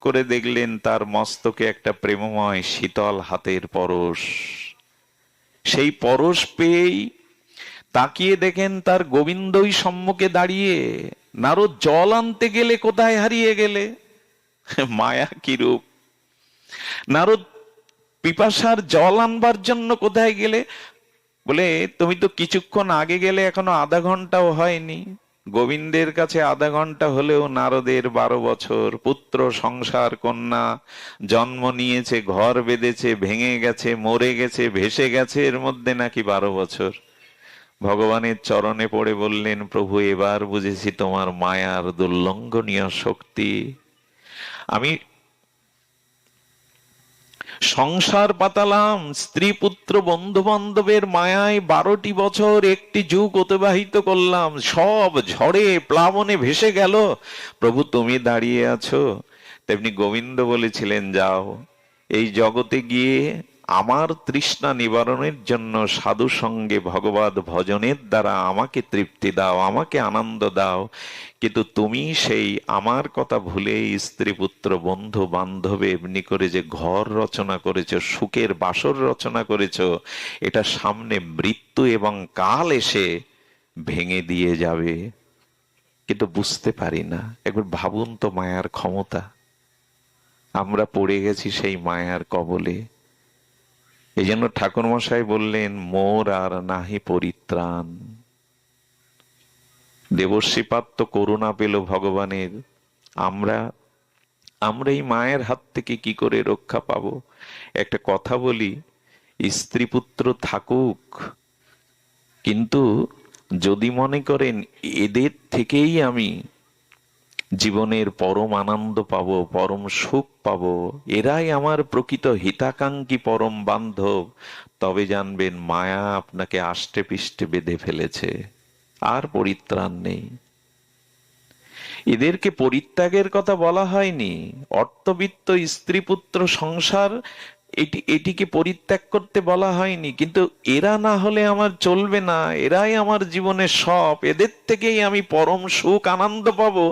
করে দেখলেন তার মস্তকে একটা প্রেমময় শীতল হাতের পরশ। সেই পরশ পেয়েই তাকিয়ে দেখেন তার গোবিন্দই সম্মুখে দাঁড়িয়ে। নারদ জল আনতে গেলে কোথায় হারিয়ে গেলে? মায়া কি রূপ! নারদ পিপাসার জল আনবার জন্য কোথায় গেলে? বলে তুমি তো কিছুক্ষণ আগে গেলে, এখনো আধা ঘন্টাও হয়নি। গোবিন্দের কাছে আধা ঘন্টা হলেও নারদের 12 বছর। পুত্র, সংসার, কন্যা জন্ম নিয়েছে, ঘর বেঁধেছে, ভেঙে গেছে, মরে গেছে, ভেসে গেছে, এর মধ্যে নাকি 12 বছর। ভগবানের চরণে পড়ে বললেন, প্রভু এবার বুঝেছি তোমার মায়ার দুর্লঙ্ঘনীয় শক্তি। আমি সংসার পাতালাম, স্ত্রী পুত্র বন্ধু বান্ধবের মায়ায় 12টি বছর, একটি যুগ অতিবাহিত করলাম, সব ঝড়ে প্লাবনে ভেসে গেল। প্রভু তুমি দাঁড়িয়ে আছো। তেমনি গোবিন্দ বলেছিলেন, যাও এই জগতে গিয়ে আমার তৃষ্ণা নিবারণের জন্য সাধু সঙ্গে ভগবত ভজনের দ্বারা আমাকে তৃপ্তি দাও, আমাকে আনন্দ দাও। কিন্তু তুমি সেই আমার কথা ভুলে স্ত্রী পুত্র বন্ধু বান্ধব এমনি করে যে ঘর রচনা করেছো, সুখের বাসর রচনা করেছো, এটা সামনে মৃত্যু এবং কাল এসে ভেঙে দিয়ে যাবে। কিন্তু বুঝতে পারি না। একবার ভাবুন তো মায়ার ক্ষমতা। আমরা পড়ে গেছি সেই মায়ার কবলে। এই জন্য ঠাকুর মশাই বললেন, মোর আর নাহি পরিত্রাণ। দেবশ্রীপাদ তো করুণা পেল ভগবানের। আমরা আমরা এই মায়ের হাত থেকে কি করে রক্ষা পাবো? একটা কথা বলি, স্ত্রী পুত্র থাকুক, কিন্তু যদি মনে করেন এদের থেকেই আমি জীবনের পরম আনন্দ পাবো, পরম সুখ পাবো, এরাই আমার প্রকৃত হিতাকাঙ্ক্ষী পরম বান্ধব, তবে জানবেন মায়া আপনাকে আষ্টে পৃষ্ঠে বেঁধে ফেলেছে, আর পরিত্রাণ নেই। এদেরকে পরিত্যাগের কথা বলা হয়নি। অর্থবিত্ত, স্ত্রী পুত্র, সংসার, এটিকে পরিত্যাগ করতে বলা হয়নি। কিন্তু এরা না হলে আমার চলবে না, এরাই আমার জীবনের সব, এদের থেকেই আমি পরম সুখ আনন্দ পাবো,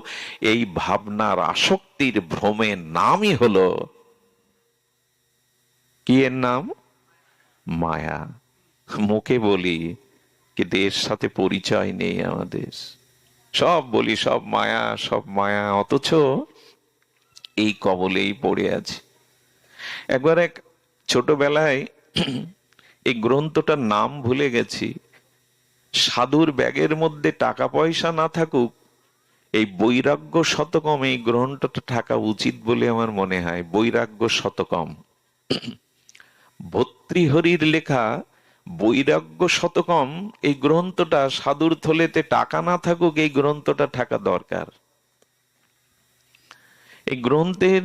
এই ভাবনার আসক্তির ভ্রমের নামই হলো, কি এর নাম? মায়া। মুখে বলি, কিন্তু এর সাথে পরিচয় নেই আমাদের। সব বলি সব মায়া, সব মায়া, অথচ এই কবলেই পড়ে আছে। একবার এক ছোটবেলায়, এই গ্রন্থটার নাম ভুলে গেছি, সাধুর ব্যাগের মধ্যে টাকা পয়সা না থাকুক, এই বৈরাগ্য শতকম এই গ্রন্থটা থাকা উচিত বলে আমার মনে হয়। বৈরাগ্য শতকম, ভর্তৃহরির লেখা বৈরাগ্য শতকম, এই গ্রন্থটা সাধুর থলেতে টাকা না থাকুক, এই গ্রন্থটা থাকা দরকার। এই গ্রন্থের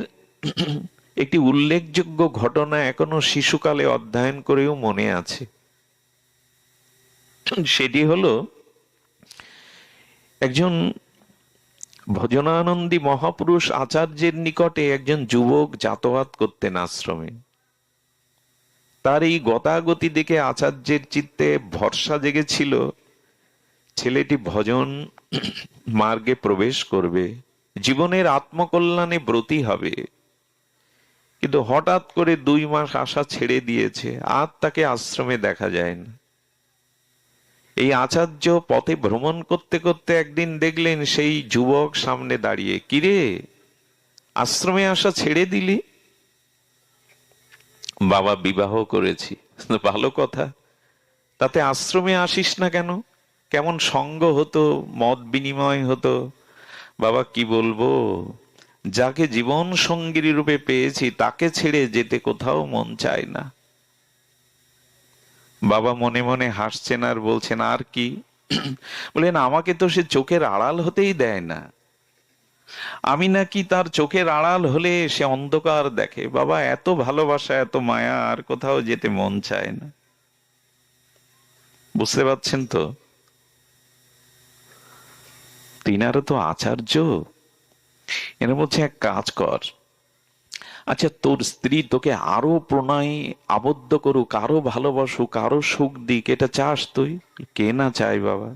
একটি উল্লেখযোগ্য ঘটনা এখনো শিশুকালে অধ্যয়ন করেও মনে আছে। সেটি হলো, একজন ভজনানন্দী মহাপুরুষ আচার্যের নিকটে একজন যুবক যাতায়াত করতেন আশ্রমে। তার এই গতাগতি দেখে আচার্যের চিত্তে ভরসা জেগেছিল, ছেলেটি ভজন মার্গে প্রবেশ করবে, জীবনের আত্মকল্যাণে ব্রতী হবে। কিন্তু হঠাৎ করে 2 মাস আশা ছেড়ে দিয়েছে, আর তাকে আশ্রমে দেখা যায় না। এই আচার্য পথে ভ্রমণ করতে করতে একদিন দেখলেন সেই যুবক সামনে দাঁড়িয়ে। কিরে, আশ্রমে আসা ছেড়ে দিলি? বাবা, বিবাহ করেছি। ভালো কথা, তাতে আশ্রমে আসিস না কেন? কেমন সঙ্গ হতো, মত বিনিময় হতো। বাবা, কি বলবো, যাকে জীবন সঙ্গী রূপে পেয়েছি তাকে ছেড়ে যেতে কোথাও মন চায় না। বাবা মনে মনে হাসছেন আর বলছেন, আর কি? বলেন, আমাকে তো সে চোখের আড়াল হতেই দেয় না। আমি নাকি তার চোখের আড়াল হলে সে অন্ধকার দেখে। বাবা, এত ভালোবাসা, এত মায়া, আর কোথাও যেতে মন চায় না। বুঝতে পারছেন তো? তিনারও তো আচার্য। এরা বলছে, এক কাজ কর, আচ্ছা তোর স্ত্রী তোকে আরো প্রণয় আবদ্ধ করুক, আরো ভালোবাসুক, আরো সুখ দিক, এটা চাস তুই? কে না চাই বাবা।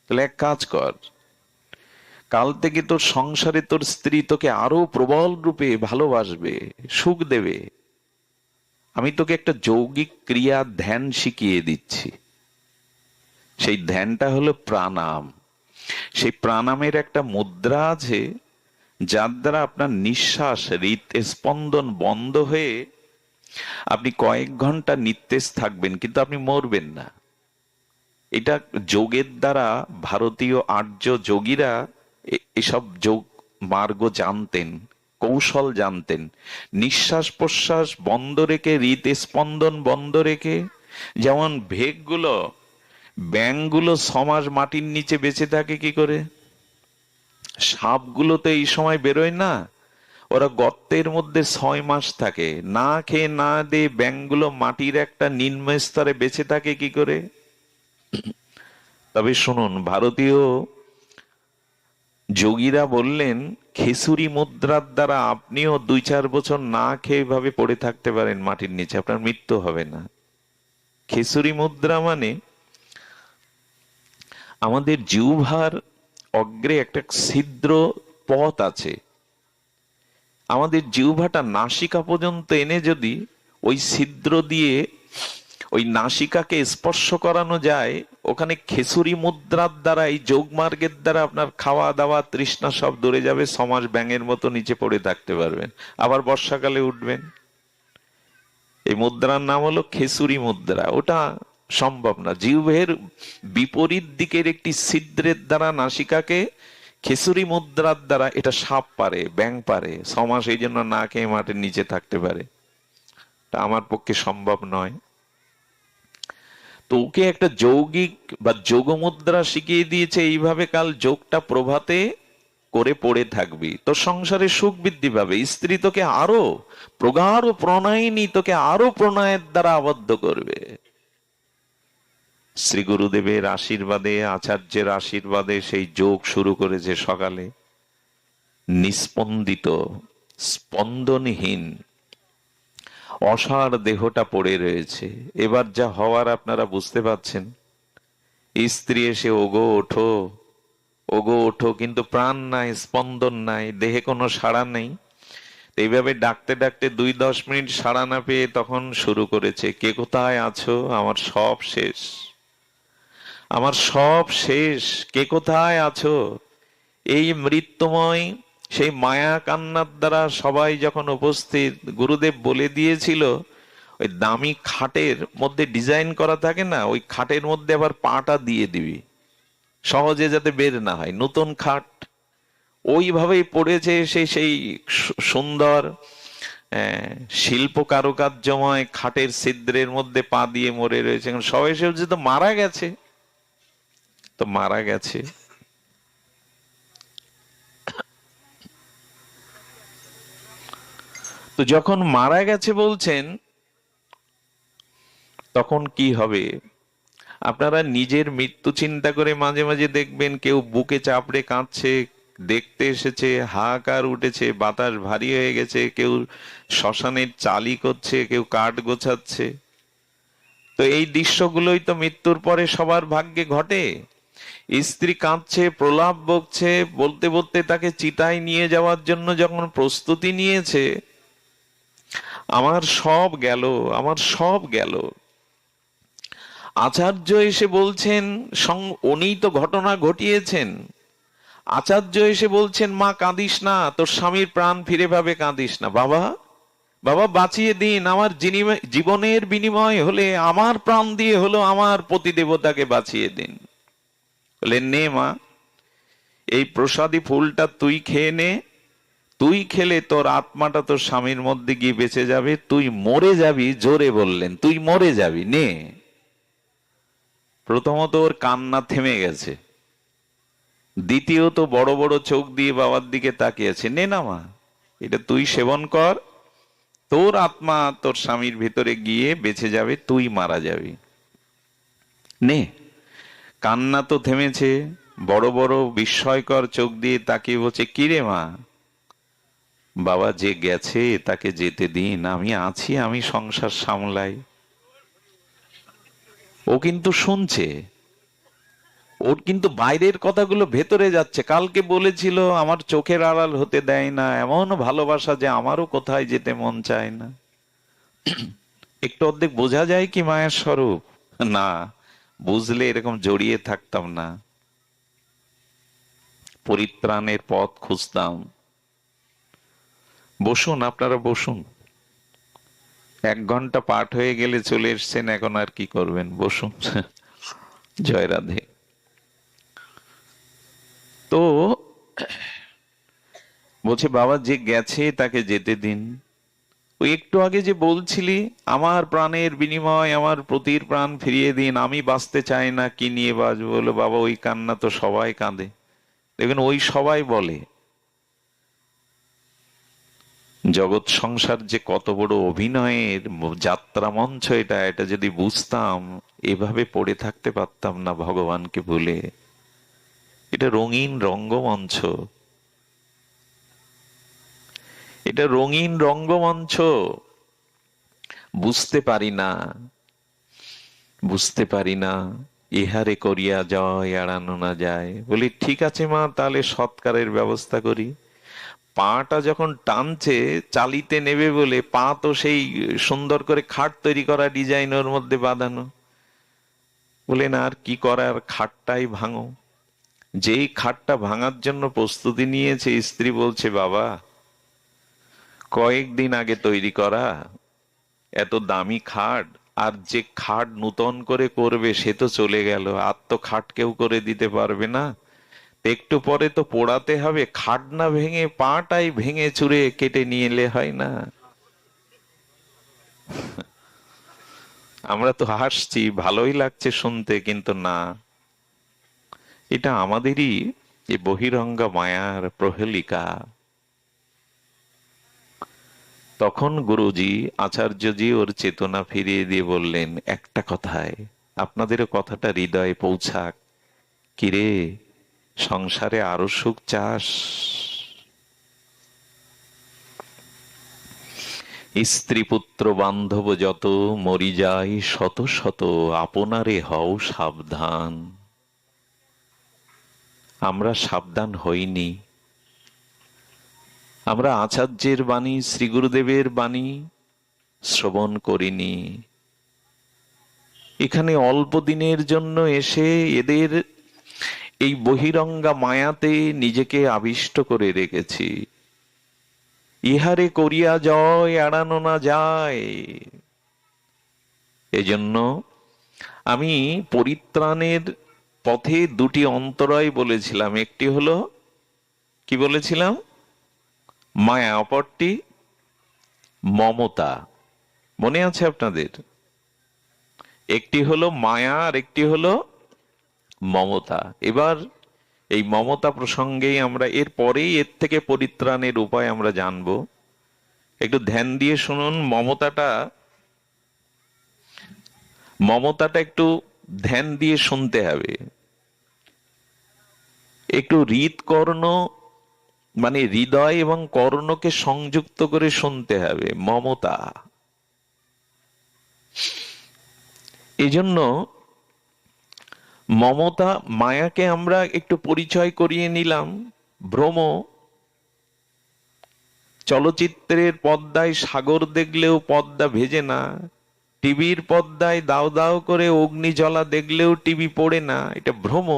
তাহলে এক কাজ কর, কাল থেকে তোর সংসারে তোর স্ত্রী তোকে আরো প্রবল রূপে ভালোবাসবে, সুখ দেবে। আমি তোকে একটা যৌগিক ক্রিয়া ধ্যান শিখিয়ে দিচ্ছি। সেই ধ্যানটা হলো প্রাণায়াম। সেই প্রাণায়ামের একটা মুদ্রা আছে, যার দ্বারা আপনার নিঃশ্বাস হৃৎস্পন্দন বন্ধ হয়ে আপনি কয়েক ঘন্টা নিস্তেজ থাকবেন, কিন্তু আপনি মরবেন না। এটা যোগের দ্বারা ভারতীয় আর্য যোগীরা এসব যোগ মার্গ জানতেন, কৌশল জানতেন। নিঃশ্বাস প্রশ্বাস বন্ধ রেখে, হৃৎস্পন্দন বন্ধ রেখে, যেমন ভেগগুলো, ব্যাঙগুলো 6 মাস মাটির নিচে বেঁচে থাকে কি করে? সাপগুলো তো এই সময় বেরোয় না, ওরা গর্তের মধ্যে 6 মাস থাকে, না খেয়ে না দিয়ে ব্যাঙগুলো মাটির একটা নিম্ন স্তরে বেঁচে থাকে কি করে? তবে শুনুন, ভারতীয় যোগীরা বললেন খেসুরি মুদ্রার দ্বারা আপনিও 2-4 বছর না খেয়ে ভাবে পড়ে থাকতে পারেন মাটির নিচে, আপনার মৃত্যু হবে না। খেসুরি মুদ্রা মানে আমাদের জিহ্বার অগ্রে একটা ছিদ্র পথ আছে, আমাদের জিহ্বাটা নাসিকা পর্যন্ত এনে যদি ওই ছিদ্র দিয়ে ওই নাসিকাকে স্পর্শ করানো যায়, ওখানে খেসুরি মুদ্রার দ্বারা, এই যোগ মার্গের দ্বারা আপনার খাওয়া দাওয়া তৃষ্ণা সব দূরে যাবে, 6 মাস ব্যাঙের মতো নিচে পড়ে থাকতে পারবেন, আবার বর্ষাকালে উঠবেন। এই মুদ্রার নাম হলো খেসুরি মুদ্রা। ওটা সম্ভব না। জিহ্বের বিপরীত দিকের একটি ছিদ্রের দ্বারা নাসিকাকে খেসুরি মুদ্রার দ্বারা, এটা সাপ পারে, ব্যাঙ পারে, 6 মাস এই জন্য না খেয়ে মাটির নিচে থাকতে পারে। তা আমার পক্ষে সম্ভব নয়। তো ওকে একটা যৌগিক বা যোগ মুদ্রা শিখিয়ে দিয়েছে, এইভাবে কাল যোগটা প্রভাতে করে পড়ে থাকবি, তোর সংসারে সুখ বৃদ্ধি পাবে। স্ত্রী তোকে আরো প্রগাঢ় প্রণয়িনী, তোকে আরো প্রণয়ের দ্বারা আবদ্ধ করবে। শ্রী গুরুদেবের আশীর্বাদে, আচার্যের আশীর্বাদে সেই যোগ শুরু করেছে সকালে। নিস্পন্দিত, স্পন্দনহীন অসার দেহটা পড়ে রয়েছে। এবার যা হওয়ার আপনারা বুঝতে পাচ্ছেন। স্ত্রী এসে ওগো ওঠো, ওগো ওঠো, কিন্তু প্রাণ নাই, স্পন্দন নাই, দেহে কোনো সাড়া নেই। এইভাবে ডাকতে ডাকতে 2-10 মিনিট সাড়া না পেয়ে তখন শুরু করেছে, কে কোথায় আছো, আমার সব শেষ, আমার সব শেষ, কে কোথায় আছো। এই মৃত্যুময় সেই মায়া কান্নার দ্বারা সবাই যখন উপস্থিত, গুরুদেব বলে দিয়েছিল ওই দামি খাটের মধ্যে ডিজাইন করা থাকে না, ওই খাটের মধ্যে আবার পাটা দিয়ে দিবি, সহজে যাতে বের না হয়। নতুন খাট ওইভাবেই পড়েছে সেই সুন্দর শিল্প কারুকার্যময় খাটের ছিদ্রের মধ্যে পা দিয়ে মরে রয়েছে। সবাই সে তো মারা গেছে, তো মারা গেছে। তো যখন মারা গেছে বলছেন, তখন কি হবে? আপনারা নিজের মৃত্যু চিন্তা করে মাঝে মাঝে দেখবেন কেউ বুকে চাপড়ে কাঁদছে, দেখতে এসেছে, হাহাকার উঠেছে, বাতাস ভারী হয়ে গেছে, কেউ শ্মশানের চালি করছে, কেউ কাঠ গোছাচ্ছে। তো এই দৃশ্যগুলোই তো মৃত্যুর পরে সবার ভাগ্যে ঘটে। স্ত্রী কাঁদছে, প্রলাপ বকছে, বলতে বলতে তাকে চিতায় নিয়ে যাওয়ার জন্য যখন প্রস্তুতি নিয়েছে, আমার সব গেল, আমার সব গেল। আচার্য এসে বলছেন, উনি তো ঘটনা ঘটিয়েছেন, আচার্য এসে বলছেন, মা কাঁদিস না, তোর স্বামীর প্রাণ ফিরে পাবে, কাঁদিস না। বাবা, বাবা বাঁচিয়ে দিন, আমার জীবনের বিনিময় হলে, আমার প্রাণ দিয়ে হলো আমার পতিদেবতাকে বাঁচিয়ে দিন। বললেন, নে মা, এই প্রসাদী ফুলটা তুই খেয়ে নে, তুই খেলে তোর আত্মাটা তোর স্বামীর মধ্যে গিয়ে বেঁচে যাবে, তুই মরে যাবি। জোরে বললেন, তুই মরে যাবি, নে। প্রথমত ওর কান্না থেমে গেছে, দ্বিতীয়ত বড় বড় চোখ দিয়ে বাবার দিকে তাকিয়েছে। নে না মা, এটা তুই সেবন কর, তোর আত্মা তোর স্বামীর ভিতরে গিয়ে বেঁচে যাবে, তুই মারা যাবি, নে। কান্না তো থেমেছে, বড় বড় বিস্ময়কর চোখ দিয়ে তাকিয়ে বলছে, কিরে মা? বাবা, যে গেছে তাকে যেতে দিন, আমি আছি, আমি সংসার সামলাই। ও কিন্তু শুনছে, ওর কিন্তু বাইরের কথাগুলো ভেতরে যাচ্ছে। কালকে বলেছিল আমার চোখের আড়াল হতে দেয় না, এমন ভালোবাসা যে আমারও কোথায় যেতে মন চায় না। একটু অর্ধেক বোঝা যায় কি মায়ের স্বরূপ? না, বুঝলে এরকম জড়িয়ে থাকতাম না, পরিত্রাণের পথ খুঁজতাম। বসুন, আপনারা বসুন। 1 ঘন্টা পাঠ হয়ে গেলে চলে এসছেন, এখন আর কি করবেন, বসুন। জয় রাধে। তো বলছে বাবা যে গেছে তাকে যেতে দিন। ওই একটু আগে যে বলছিলি আমার প্রাণের বিনিময় আমার প্রতির প্রাণ ফিরিয়ে দিন, আমি বাঁচতে চাই না, কি নিয়ে বাঁচবো? বলো বাবা ওই কান্না তো সবাই কাঁদে। দেখবেন ওই সবাই বলে জগৎ সংসার যে কত বড় অভিনয়ের যাত্রা মঞ্চ, এটা এটা যদি বুঝতাম এভাবে পড়ে থাকতে পারতাম না ভগবানকে ভুলে। এটা রঙিন রঙ্গমঞ্চ, এটা রঙিন রঙ্গমঞ্চ। বুঝতে পারি না, বুঝতে পারি না, ইহারে করিয়া জয় এড়ানো না যায়। বলি ঠিক আছে মা, তাহলে সৎকারের ব্যবস্থা করি। পাটা যখন টানছে চালিতে নেবে বলে, পা তো সেই সুন্দর করে খাট তৈরি করা ডিজাইন ওর মধ্যে বাঁধানো। বলে না, আর কি করার, খাটটাই ভাঙো। যেই খাটটা ভাঙার জন্য প্রস্তুতি নিয়েছে, স্ত্রী বলছে বাবা কয়েকদিন আগে তৈরি করা এত দামি খাট, আর যে খাট নূতন করে করবে সে তো চলে গেল, আর তো খাট কেউ করে দিতে পারবে না। একটু পরে তো পোড়াতে হবে, খাট না ভেঙে পাটাই ভেঙে চুরে কেটে নিয়ে এলে হয় না? আমরা তো হাসছি, ভালোই লাগছে শুনতে, কিন্তু না, এটা আমাদেরই এই বহিরঙ্গা মায়ার প্রহেলিকা। তখন গুরুজি আচার্যজি ওর চেতনা ফিরিয়ে দিয়ে বললেন একটা কথায়, আপনাদেরও কথাটা হৃদয়ে পৌঁছাক। কিরে, সংসারে আরো সুখ চাস? স্ত্রী পুত্র বান্ধব যত মরি যায় শত শত, আপনারে হও সাবধান। আমরা সাবধান হইনি। আমরা আচার্যের বাণী, শ্রী গুরুদেবের বাণী শ্রবণ করিনি। এখানে অল্প দিনের জন্য এসে এদের এই বহিরঙ্গা মায়াতে নিজেকে আবিষ্ট করে রেখেছি। ইহারে করিয়া জয় এড়ানো না যায়। এজন্য আমি পরিত্রাণের পথে 2টি অন্তরায় বলেছিলাম। একটি হলো কি বলেছিলাম? মায়া, অপরটি মমতা। মনে আছে আপনাদের? একটি হলো মায়া আর একটি হলো মমতা। এবার এই মমতা প্রসঙ্গেই আমরা এর পরেই এর থেকে পরিত্রাণের উপায় আমরা জানবো। একটু ধ্যান দিয়ে শুনুন। মমতাটা একটু ধ্যান দিয়ে শুনতে হবে। একটু হৃৎকর্ণ মানে হৃদয় এবং কর্ণকে সংযুক্ত করে শুনতে হবে। মমতা, এজন্য মমতা, মায়াকে আমরা একটু পরিচয় করিয়ে নিলাম। ভ্রম, চলচ্চিত্রের পর্দায় সাগর দেখলেও পর্দা ভেজে না, টিভির পর্দায় দাও দাও করে অগ্নিজ্বালা দেখলেও টিভি পড়ে না, এটা ভ্রম।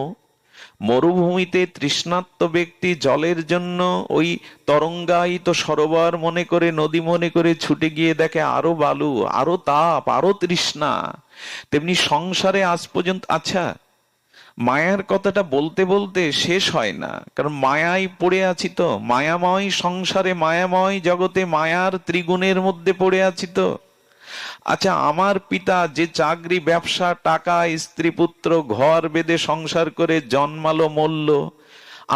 মরুভূমিতে তৃষ্ণার্ত ব্যক্তি জলের জন্য ওই তরঙ্গায়িত সরোবর মনে করে, নদী মনে করে ছুটে গিয়ে দেখে আরো বালু, আরো তাপ, আরো তৃষ্ণা। তেমনি সংসারে আজ পর্যন্ত, আচ্ছা মায়ার কথাটা বলতে বলতে শেষ হয় না, কারণ মায়ায় পড়ে আছি তো, মায়াময় সংসারে, মায়াময় জগতে, মায়ার ত্রিগুণের মধ্যে পড়ে আছি তো। আচ্ছা, আমার পিতা যে চাকরি, ব্যবসা, টাকা, স্ত্রী, পুত্র, ঘর বেঁধে সংসার করে জন্মালো, মরল,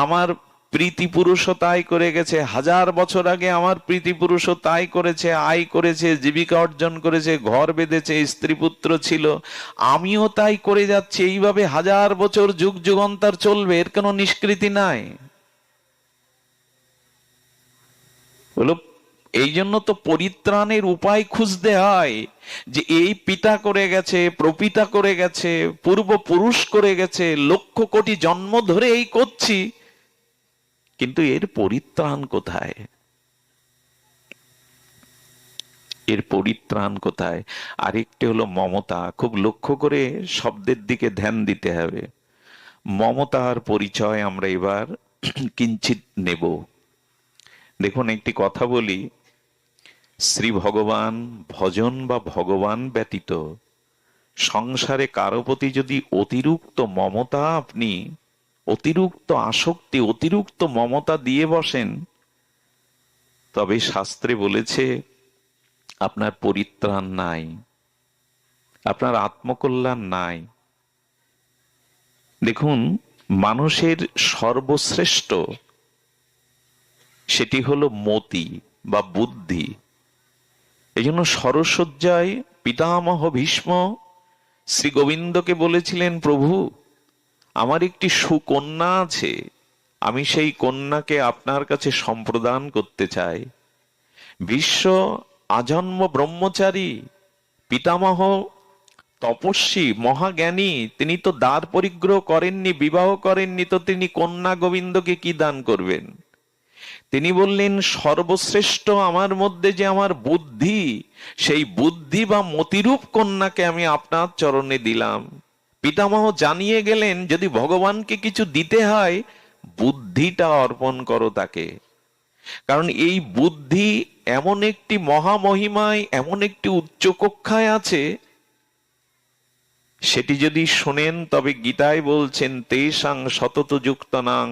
আমার প্রীতি পুরুষও তাই করে গেছে। 1000 বছর আগে আমার প্রীতি পুরুষও তাই করেছে, আয় করেছে, জীবিকা অর্জন করেছে, ঘর বেঁধেছে, স্ত্রী পুত্র ছিল, আমিও তাই করে যাচ্ছি। এইভাবে 1000 বছর, যুগ যুগান্তর চলবে, এর কোনো নিষ্কৃতি নাই। বলো এই জন্য তো পরিত্রাণের উপায় খুঁজতে হয়, যে এই পিতা করে গেছে, প্রপিতা করে গেছে, পূর্বপুরুষ করে গেছে, লক্ষ কোটি জন্ম ধরে এই করছি, কিন্তু এর পরিত্রাণ কোথায়? এর পরিত্রাণ কোথায়? আরেকটি হলো মমতা। খুব লক্ষ্য করে শব্দের দিকে ধ্যান দিতে হবে। মমতার পরিচয় আমরা এবার কিঞ্চিত নেব। দেখুন, একটি কথা বলি, শ্রী ভগবান ভজন বা ভগবান ব্যতীত সংসারে কারো প্রতি যদি অতিরিক্ত মমতা, আপনি অতিরিক্ত আসক্তি, অতিরিক্ত মমতা দিয়ে বসেন, তবে শাস্ত্রে বলেছে আপনার পরিত্রাণ নাই, আপনার আত্মকল্যাণ নাই। দেখুন, মানুষের সর্বশ্রেষ্ঠ সেটি হলো মতি বা বুদ্ধি। এই জন্য সরসজ্জায় পিতামহ ভীষ্ম শ্রী গোবিন্দকে বলেছিলেন, প্রভু আমার একটি সুকন্যা আছে, আমি সেই কন্যাকে আপনার কাছে সম্প্রদান করতে চাই। ভীষ্ম আজন্ম ব্রহ্মচারী, পিতামহ তপস্বী, মহাজ্ঞানী, তিনি তো দ্বার পরিগ্রহ করেননি, বিবাহ করেননি, তো তিনি কন্যা গোবিন্দকে কি দান করবেন? তিনি বললেন, সর্বশ্রেষ্ঠ আমার মধ্যে যে আমার বুদ্ধি, সেই বুদ্ধি বা মতিরূপ কন্যাকে আমি আপনার চরণে দিলাম। পিতামহ জানিয়ে গেলেন, যদি ভগবানকে কিছু দিতে হয়, বুদ্ধিটা অর্পণ করো তাকে। কারণ এই বুদ্ধি এমন একটি মহামহিমায়, এমন একটি উচ্চ কক্ষায় আছে, সেটি যদি শোনেন তবে গীতায় বলছেন, তেষাং সতত যুক্তনাং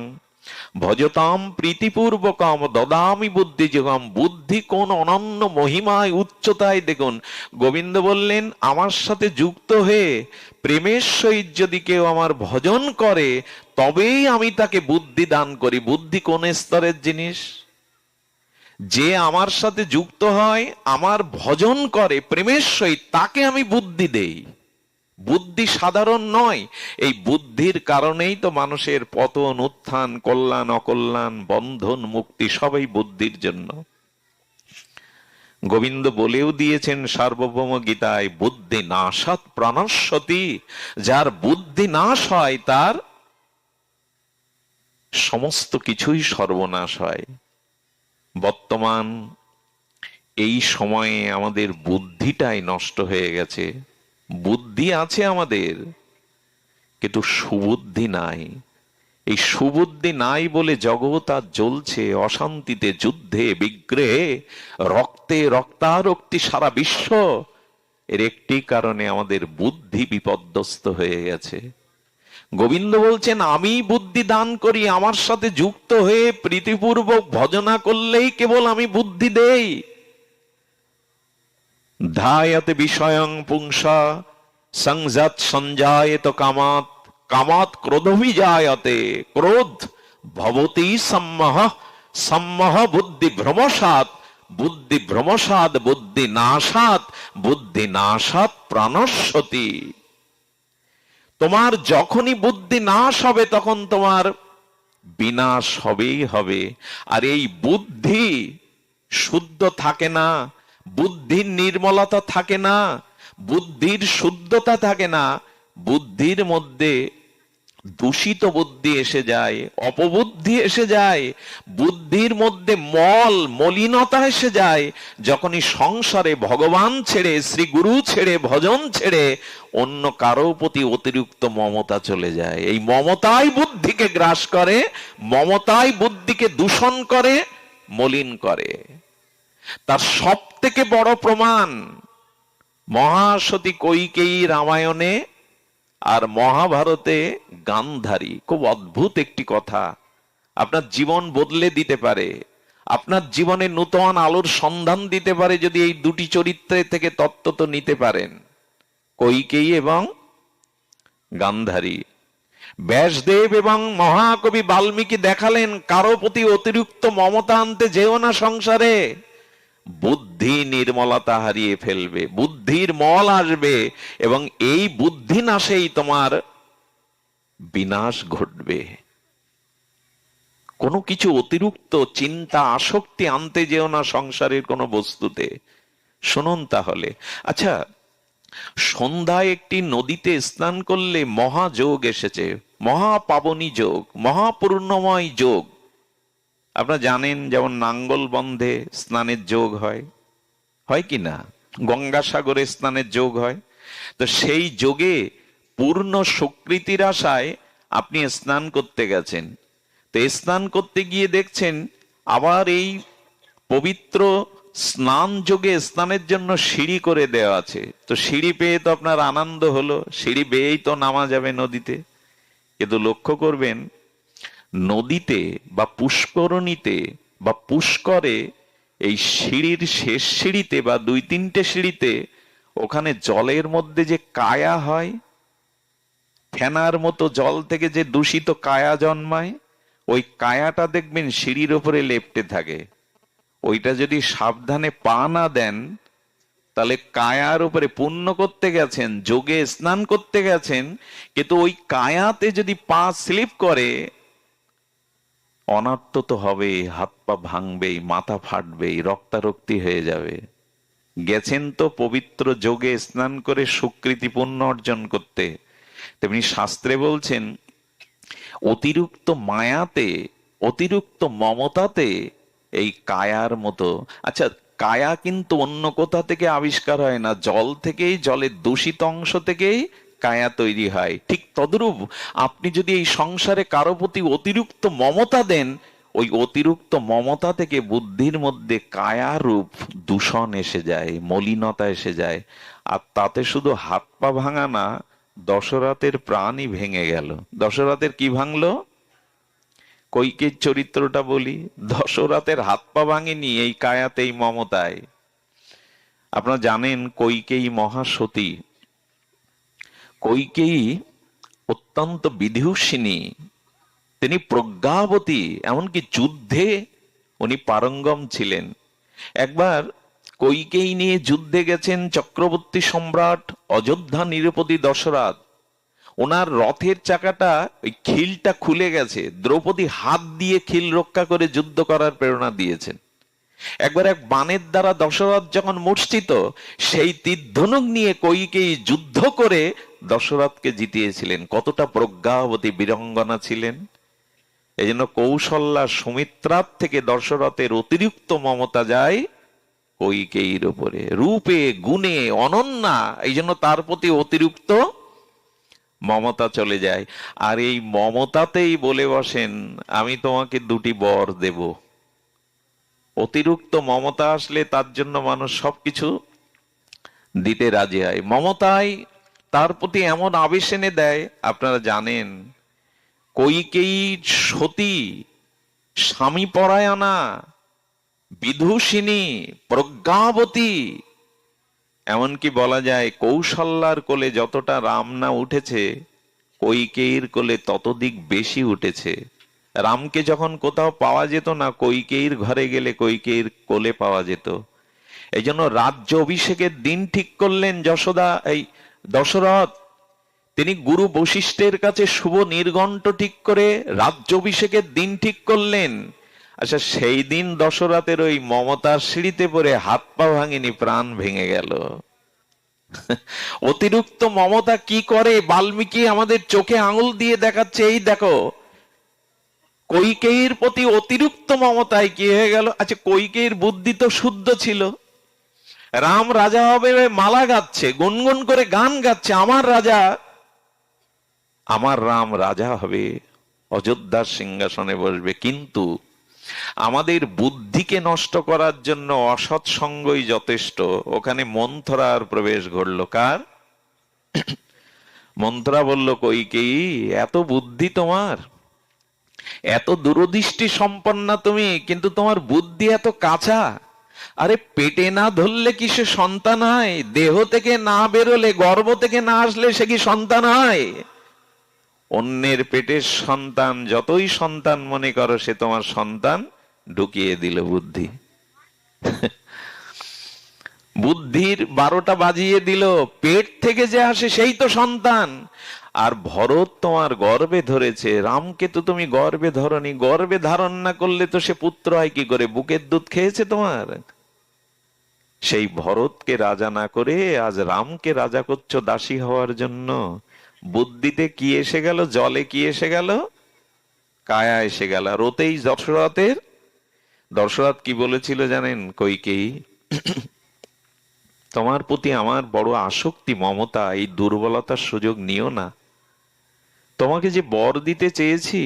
ভজতাম প্রীতিপূর্বকম দদামি বুদ্ধি যোগম। বুদ্ধি কোন অনন্য মহিমায়, উচ্চতায়। দেখুন, গোবিন্দ বললেন, আমার সাথে যুক্ত হয়ে প্রেমের সহিত যদি কেউ আমার ভজন করে, তবেই আমি তাকে বুদ্ধি দান করি। বুদ্ধি কোন স্তরের জিনিস? যে আমার সাথে যুক্ত হয়, আমার ভজন করে প্রেমের সহিত, তাকে আমি বুদ্ধি দেই। বুদ্ধি সাধারণ নয়। এই বুদ্ধির কারণেই তো মানুষের পতন, উত্থান, কল্যাণ, অকল্যাণ, বন্ধন, মুক্তি সবই বুদ্ধির জন্য। গোবিন্দ বলেও দিয়েছেন সার্বভৌম গীতায়, বুদ্ধি নাশাৎ প্রাণস্যতি। যার বুদ্ধি নাশ হয়, তার সমস্ত কিছুই সর্বনাশ হয়। বর্তমান এই সময়ে আমাদের বুদ্ধিটাই নষ্ট হয়ে গেছে। বুদ্ধি আছে আমাদের, কিন্তু সুবুদ্ধি নাই। এই সুবুদ্ধি নাই বলে জগৎ আজ জ্বলছে অশান্তিতে, যুদ্ধে, বিগ্রহে, রক্তে রক্তারক্তি সারা বিশ্ব। এর একটি কারণে আমাদের বুদ্ধি বিপর্যস্ত হয়ে গেছে। গোবিন্দ বলছেন, আমি বুদ্ধি দান করি, আমার সাথে যুক্ত হয়ে প্রীতিপূর্বক ভজনা করলেই কেবল আমি বুদ্ধি দেই। ধায়তে বিষয়ং পুংসা সংযত সঞ্জায়ত কামাত, কামাত ক্রোধবিজায়তে, ক্রোধ ভবতি সম্মোহ, সম্মোহ বুদ্ধি ভ্রমসাৎ, বুদ্ধি ভ্রমসাৎ বুদ্ধি নাশাৎ, বুদ্ধি নাশাৎ প্রাণস্যতি। তোমার যখনই বুদ্ধি নাশ হবে, তখন তোমার বিনাশ হবেই হবে। আর এই বুদ্ধি শুদ্ধ থাকে না, বুদ্ধির নির্মলতা থাকে না, বুদ্ধির শুদ্ধতা থাকে না। বুদ্ধির মধ্যে দূষিত বুদ্ধি এসে যায়, অপবুদ্ধি এসে যায়, বুদ্ধির মধ্যে মল, মলিনতা এসে যায়। যখনই সংসারে ভগবান ছেড়ে, শ্রী গুরু ছেড়ে, ভজন ছেড়ে অন্য কারো প্রতি অতিরিক্ত মমতা চলে যায়, এই মমতাই বুদ্ধিকে গ্রাস করে, মমতাই বুদ্ধিকে দূষণ করে, মলিন করে। তার সব থেকে বড় প্রমাণ মহাসতী কৈকেয়ী রামায়ণে আর মহাভারতে গান্ধারী। খুব অদ্ভুত একটি কথা, আপনার জীবন বদলে দিতে পারে, আপনার জীবনে নূতন আলোর সন্ধান দিতে পারে, যদি এই দুটি চরিত্রের থেকে তত্ত্ব তো নিতে পারেন। কৈকেয়ী এবং গান্ধারী। ব্যাসদেব এবং মহাকবি বাল্মীকি দেখালেন, কারো প্রতি অতিরিক্ত মমতা আনতে যেও না সংসারে, বুদ্ধি নির্মলতা হারিয়ে ফেলবে, বুদ্ধির মল আসবে, এবং এই বুদ্ধি নাশেই তোমার বিনাশ ঘটবে। কোনো কিছু অতিরিক্ত চিন্তা আসক্তি আনতে যেও না সংসারের কোনো বস্তুতে। শুনুন তাহলে। আচ্ছা, সন্ধ্যায় একটি নদীতে স্নান করলে মহাযোগ এসেছে, মহাপাবনী যোগ, মহাপূর্ণময় যোগ। আপনারা জানেন যেমন নাঙ্গল বন্ধে স্নানের যোগ হয়, হয় কি না? গঙ্গাসাগরে স্নানের যোগ হয়। তো সেই যোগে পূর্ণ স্বীকৃতির আশায় আপনি স্নান করতে গেছেন। তো স্নান করতে গিয়ে দেখছেন আবার এই পবিত্র স্নান যোগে স্নানের জন্য সিঁড়ি করে দেওয়া আছে। তো সিঁড়ি পেয়ে তো আপনার আনন্দ হলো, সিঁড়ি বেয়েই তো নামা যাবে নদীতে। কিন্তু লক্ষ্য করবেন, নদীতে বা পুষ্করণীতে বা পুষ্করে এই সিঁড়ির শেষ সিঁড়িতে বা 2-3টে সিঁড়িতে ওখানে জলের মধ্যে যে কায়া হয়, ফেনার মতো জল থেকে যে দূষিত কায়া জন্মায়, ওই কায়াটা দেখবেন সিঁড়ির ওপরে লেপ্টে থাকে। ওইটা যদি সাবধানে পা না দেন, তাহলে কায়ার উপরে পুণ্য করতে গেছেন, যোগে স্নান করতে গেছেন, কিন্তু ওই কায়াতে যদি পা স্লিপ করে, অনার্থ তো হবে, হাত পা ভাঙবেই, মাথা ফাটবেই, রক্তারক্তি হয়ে যাবে। গেছেন তো পবিত্র যোগে স্নান করে সুকৃতি পুণ্য অর্জন করতে। তেমনি শাস্ত্রে বলছেন অতিরিক্ত মায়াতে, অতিরিক্ত মমতাতে এই কায়ার মতো। আচ্ছা, কায়া কিন্তু অন্য কোথা থেকে আবিষ্কার হয় না, জল থেকেই, জলের দূষিত অংশ থেকেই কায়া তৈরি হয়। ঠিক তদ্রূপ আপনি যদি এই সংসারে কারো প্রতি অতিরিক্ত মমতা দেন, ওই অতিরিক্ত মমতা থেকে বুদ্ধির মধ্যে কায়া রূপ দূষণ এসে যায়, মলিনতা এসে যায়। আর তাতে শুধু হাত পা ভাঙা না, দশরথের প্রাণই ভেঙে গেল। দশরথের কি ভাঙলো? কইকেয়ীর চরিত্রটা বলি। দশরথের হাত পা ভাঙেনি এই কায়াতে, এই মমতায়। আপনারা জানেন কইকেয়ী মহাসতী। কইকেয়ী অত্যন্ত বিদুষিনী, তিনি প্রজ্ঞাবতী, এমনকি যুদ্ধে উনি পারঙ্গম ছিলেন। একবার কইকেয়ী নিয়ে যুদ্ধে গেছেন চক্রবর্তী সম্রাট অযোধ্যা নৃপতি দশরথ। ওনার রথের চাকাটা, ওই খিলটা খুলে গেছে, দ্রৌপদী হাত দিয়ে খিল রক্ষা করে যুদ্ধ করার প্রেরণা দিয়েছেন। একবার এক বানের দ্বারা দশরথ যখন মূর্ছিত, সেই তীর ধনুক নিয়ে কইকেয়ী যুদ্ধ করে দশরথকে জিতিয়েছিলেন। কতটা প্রজ্ঞাবতী বীরাঙ্গনা ছিলেন! এই জন্য কৌশল্যা সুমিত্রার থেকে দশরথের অতিরিক্ত মমতা যায় কইকেয়ীর উপরে, রূপে গুণে অনন্যা। এই জন্য তার প্রতি অতিরিক্ত মমতা চলে যায়। আর এই মমতাতেই বলে বসেন আমি তোমাকে 2টি বর দেব। অতিরিক্ত মমতা আসলে তার জন্য মানুষ সবকিছু দিতে রাজি হয়। মমতায় তার প্রতি এমন আবেশ এনে দেয়। আপনারা জানেন কইকেয়ী সতী, স্বামী পরায়ণা, বিদুষিনী, প্রজ্ঞাবতী। এমনকি বলা যায় কৌশল্যার কোলে যতটা রাম না উঠেছে, কইকেয়ীর কোলে ততোধিক বেশি উঠেছে। রামকে যখন কোথাও পাওয়া যেত না, কইকেয়ীর ঘরে গেলে কইকেয়ীর কোলে পাওয়া যেত। এই জন্য রাজ্য অভিষেকের দিন ঠিক করলেন দশরথ। তিনি গুরু বশিষ্ঠের কাছে শুভ নির্ঘণ্ট ঠিক করে রাজ্য অভিষেকের দিন ঠিক করলেন। আচ্ছা, সেই দিন দশরথের ওই মমতার সিঁড়িতে পড়ে হাত পা ভাঙেনি, প্রাণ ভেঙে গেল। অতিরিক্ত মমতা কি করে বাল্মীকি আমাদের চোখে আঙুল দিয়ে দেখাচ্ছে। এই দেখো, কইকেয়ীর প্রতি অতিরিক্ত মমতায় কি হয়ে গেল। আচ্ছা, কইকেয়ীর বুদ্ধি তো শুদ্ধ ছিল। রাম রাজা হবে, মালা গাচ্ছে, গুনগুন করে গান গাচ্ছে, আমার রাজা, আমার রাম রাজা হবে, অযোধ্যার সিংহাসনে বসবে। কিন্তু আমাদের বুদ্ধিকে নষ্ট করার জন্য অসৎ সঙ্গই যথেষ্ট। ওখানে মন্থরার প্রবেশ ঘটল। কার? মন্থরা বলল কইকেয়ী, এত বুদ্ধি তোমার, এত দূরদৃষ্টি সম্পন্না তুমি, কিন্তু তোমার বুদ্ধি এত কাঁচা। আরে পেটে না ধরলে কি সে সন্তান হয়? দেহ থেকে না বেরোলে, গর্ভ থেকে না আসলে সে কি সন্তান হয়? অন্যের পেটের সন্তান যতই সন্তান মনে করো, সে তোমার সন্তান, ঢুকিয়ে দিল বুদ্ধি। বুদ্ধির 12টা বাজিয়ে দিল। পেট থেকে যে আসে সেই তো সন্তান। আর ভরত তোমার গর্ভে ধরেছে, রামকে তো তুমি গর্ভে ধরনি, গর্ভে ধারণ না করলে তো সে পুত্র হয় কি করে? বুকের দুধ খেয়েছে তোমার? সেই ভরতকে রাজা না করে আজ রামকে রাজা করছো দাসী হওয়ার জন্য। বুদ্ধিতে কি এসে গেল, জলে কি এসে গেল, কায়া এসে গেল। আর ওতেই দশরথ কি বলেছিল জানেন? কইকেয়ী, তোমার প্রতি আমার বড় আসক্তি, মমতা, এই দুর্বলতার সুযোগ নিও না। তোমাকে যে বর দিতে চেয়েছি,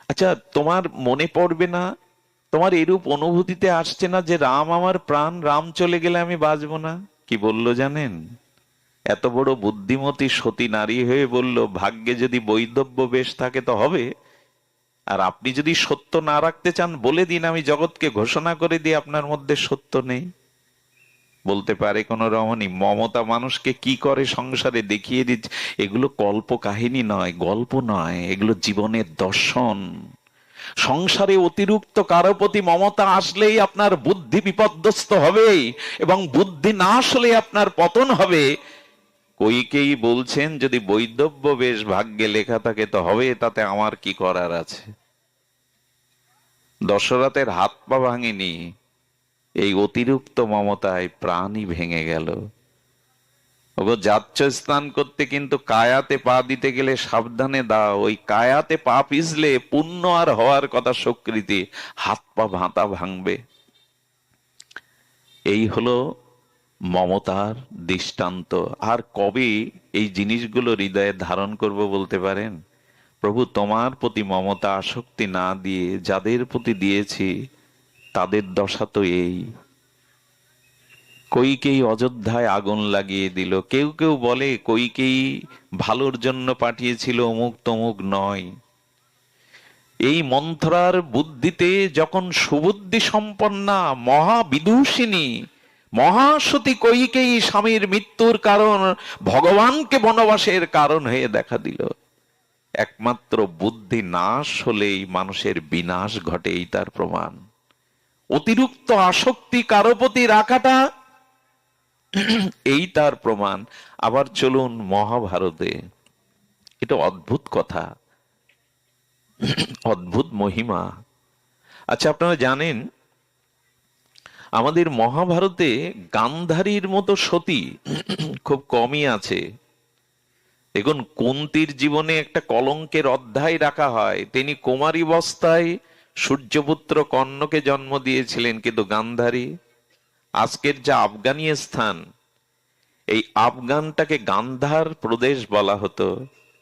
আচ্ছা তোমার মনে পড়বে না, তোমার এরূপ অনুভূতিতে আসছে না যে রাম আমার প্রাণ, রাম চলে গেলে আমি বাঁচবো না? কি বলল জানেন? এত বড় বুদ্ধিমতী সতী নারী হয়ে বলল, ভাগ্যে যদি বৈধব্য বেশ থাকে তো হবে, আর আপনি যদি সত্য না রাখতে চান বলে দিন, আমি জগৎকে ঘোষণা করে দিই আপনার মধ্যে সত্য নেই। বলতে পারে কোন রমণী? মমতা মানুষকে কি করে সংসারে দেখিয়ে দিচ্ছে। এগুলো কল্প কাহিনী নয়, গল্প নয়, এগুলো জীবনের দর্শন। সংসারে অতিরিক্ত কারো প্রতি মমতা আসলেই আপনার বুদ্ধি বিপর্যস্ত হবে, এবং বুদ্ধি না আসলে আপনার পতন হবে। কইকেই বলছেন, যদি বৈধব্য বেশ ভাগ্যে লেখা থাকে তো হবে, তাতে আমার কি করার আছে? দশরথের হাত পা ভাঙেনি, এই অতিরিক্ত মমতায় প্রাণই ভেঙে গেল। ওগো, যাচ্ছ স্নান করতে, কিন্তু কায়াতে পা দিতে গেলে সাবধানে দাও। ওই কায়াতে পা পিছলে পুণ্য আর হওয়ার কথা স্বীকৃতি, হাত পা ভাঁতা ভাঙবে। এই হলো মমতার দৃষ্টান্ত। আর কবে এই জিনিসগুলো হৃদয়ে ধারণ করব বলতে পারেন? প্রভু, তোমার প্রতি মমতা আসক্তি না দিয়ে যাদের প্রতি দিয়েছি তাদের দশা তো এই। কইকেই অযোধ্যায় আগুন লাগিয়ে দিল। কেউ কেউ বলে কইকেই ভালোর জন্য পাঠিয়েছিল, অমুক তমুক নয়। এই মন্থরার বুদ্ধিতে যখন সুবুদ্ধি সম্পন্না মহাবিদুষিনী মহাসতী কইকেই স্বামীর মৃত্যুর কারণ, ভগবানকে বনবাসের কারণ হয়ে দেখা দিল। একমাত্র বুদ্ধি নাশ হলেই মানুষের বিনাশ ঘটে, এই তার প্রমাণ। অতিরিক্ত আসক্তি কারো প্রতি রাখাটা এই তার প্রমাণ। আবার চলুন মহাভারতে, এটা অদ্ভুত কথা, অদ্ভুত মহিমা। আচ্ছা, আপনারা জানেন আমাদের মহাভারতে গান্ধারীর মতো সতী খুব কমই আছে। দেখুন, কুন্তির জীবনে একটা কলঙ্কের অধ্যায় রাখা হয়। তিনি কুমারী অবস্থায় সূর্যপুত্র কর্ণকে জন্ম দিয়েছিলেন, কিন্তু গান্ধারী, আজকের যা আফগানিস্তান, এই আফগানটাকে গান্ধার প্রদেশ বলা হতো।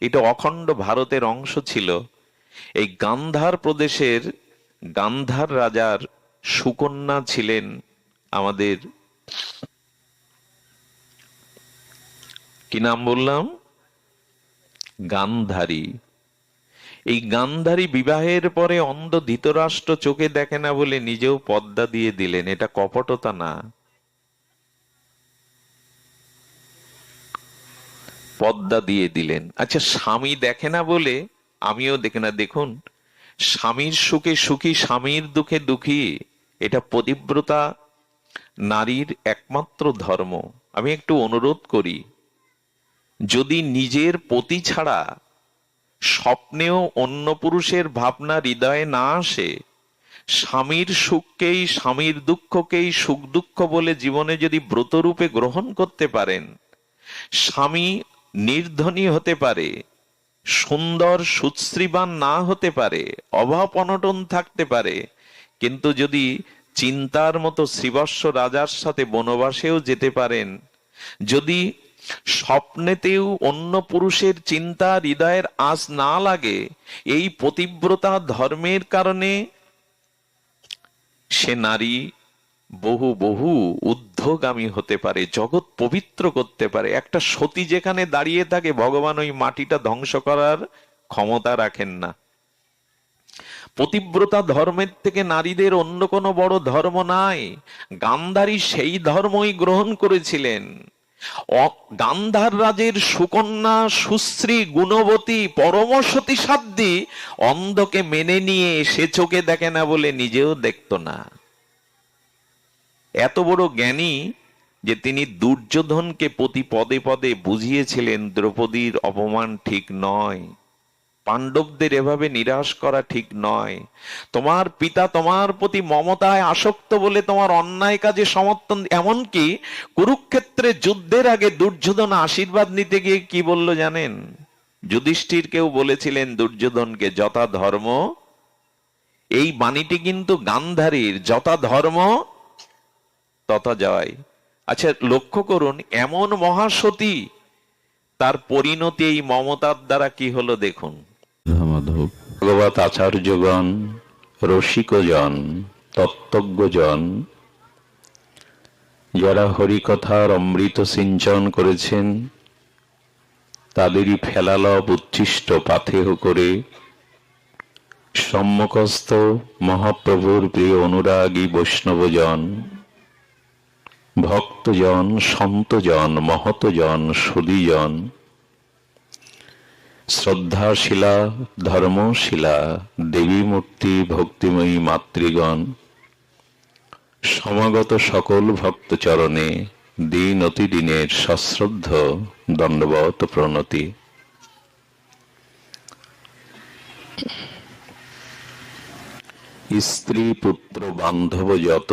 এটা অখণ্ড ভারতের অংশ ছিল। এই গান্ধার প্রদেশের গান্ধার রাজার সুকন্যা ছিলেন আমাদের, কি নাম বললাম? গান্ধারী। এই গান্ধারী বিবাহের পরে অন্ধ ধৃতরাষ্ট্র চোখে দেখে না বলে নিজেও পর্দা দিয়ে দিলেন। এটা কপটতা না, পর্দা দিয়ে দিলেন। আচ্ছা, স্বামী দেখে না বলে আমিও দেখে না। দেখুন, স্বামীর সুখে সুখী, স্বামীর দুঃখে দুঃখী, এটা পতিব্রতা নারীর একমাত্র ধর্ম। আমি একটু অনুরোধ করি, যদি নিজের পতি ছাড়া স্বপ্নেও অন্য পুরুষের ভাবনা হৃদয়ে না আসে, স্বামীর সুখকেই, স্বামীর দুঃখকেই সুখ দুঃখ বলে জীবনে যদি ব্রতরূপে গ্রহণ করতে পারেন, স্বামী নির্ধনী হতে পারে, সুন্দর সুশ্রীবান না হতে পারে, অভাব অনটন থাকতে পারে, কিন্তু যদি চিন্তার মতো শ্রীবৎস রাজার সাথে বনবাসেও যেতে পারেন, যদি স্বপ্নেতেও অন্য পুরুষের চিন্তা হৃদয়ের আঁচ না লাগে, এই পতিব্রতা ধর্মের কারণে সে নারী বহু বহু ঊর্ধ্বগামী হতে পারে, জগৎ পবিত্র করতে পারে। একটা সতী যেখানে দাঁড়িয়ে থাকে, ভগবান ওই মাটিটা ধ্বংস করার ক্ষমতা রাখেন না। পতিব্রতা ধর্মের থেকে নারীদের অন্য কোনো বড় ধর্ম নাই। গান্ধারী সেই ধর্মই গ্রহণ করেছিলেন। গান্ধার রাজের সুকন্যা, সুশ্রী, গুণবতী, পরমসতী সাধ্বী অন্ধকে মেনে নিয়ে সে চোখে দেখে না বলে নিজেও দেখতো না। এত বড় জ্ঞানী যে তিনি দুর্যোধনকে প্রতি পদে পদে বুঝিয়েছিলেন দ্রৌপদীর অপমান ঠিক নয়, পাণ্ডবদের এভাবে নিরাশ করা ঠিক নয়, তোমার পিতা তোমার প্রতি মমতায় আসক্ত বলে তোমার অন্যায় কাজে সমর্থন। এমনকি কুরুক্ষেত্রে যুদ্ধের আগে দুর্যোধন আশীর্বাদ নিতে গিয়ে কি বলল জানেন? যুধিষ্ঠির কেউ বলেছিলেন দুর্যোধনকে, যথা ধর্ম, এই বাণীটি কিন্তু গান্ধারীর, যথা ধর্ম তথা জয়। আচ্ছা লক্ষ্য করুন, এমন মহাসতী, তার পরিণতি এই মমতার দ্বারা কি হলো দেখুন। ভগবত আচার্যগণ, রসিকজন, তত্ত্বজ্ঞজন, যারা হরিকথার অমৃত সিঞ্চন করেছেন, তাদেরই ফেলালব উচ্ছিষ্ট পাথেয় করে সম্মুখস্থ মহাপ্রভুর প্রিয় অনুরাগী বৈষ্ণবজন, ভক্তজন, সন্তজন, মহতজন, সুধীজন, শ্রদ্ধাশীলা, ধর্মশীলা দেবী মূর্তি, ভক্তিময়ী মাতৃগণ, সমাগত সকল ভক্ত চরণে দিন অতি দিনের সশ্রদ্ধ দণ্ডবত প্রণতি। স্ত্রী পুত্র বান্ধব যত,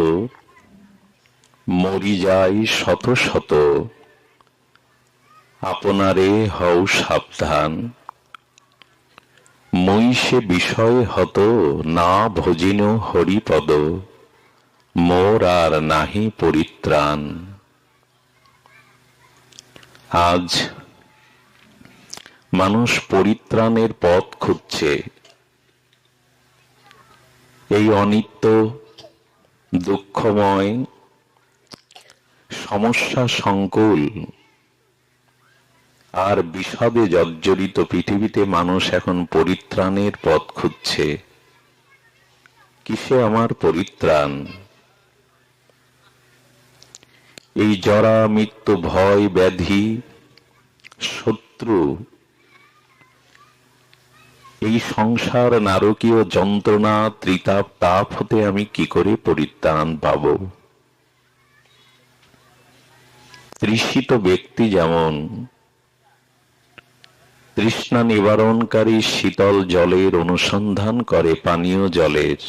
মরি যায় শত শত, আপনারে হও সাবধান, মই সে বিষয় হত না ভজিন হরিপদ, মোর আর নাহি পরিত্রাণ। আজ মানুষ পরিত্রাণের পথ খুঁজছে। এই অনিত্য, দুঃখময়, সমস্যা সংকুল আর বিষাদে জর্জরিত পৃথিবীতে মানুষ এখন পরিত্রাণের পথ খুঁজছে। কিসে আমার পরিত্রাণ? এই জরা, মৃত্যু, ভয়, ব্যাধি, শত্রু, এই সংসার নারকীয় যন্ত্রণা, ত্রিতাপ, তাপ হতে আমি কি করে পরিত্রাণ পাব? তৃষিত ব্যক্তি যেমন তৃষ্ণা নিবারণকারী শীতল জলের অনুসন্ধান করে, পানীয় জলের,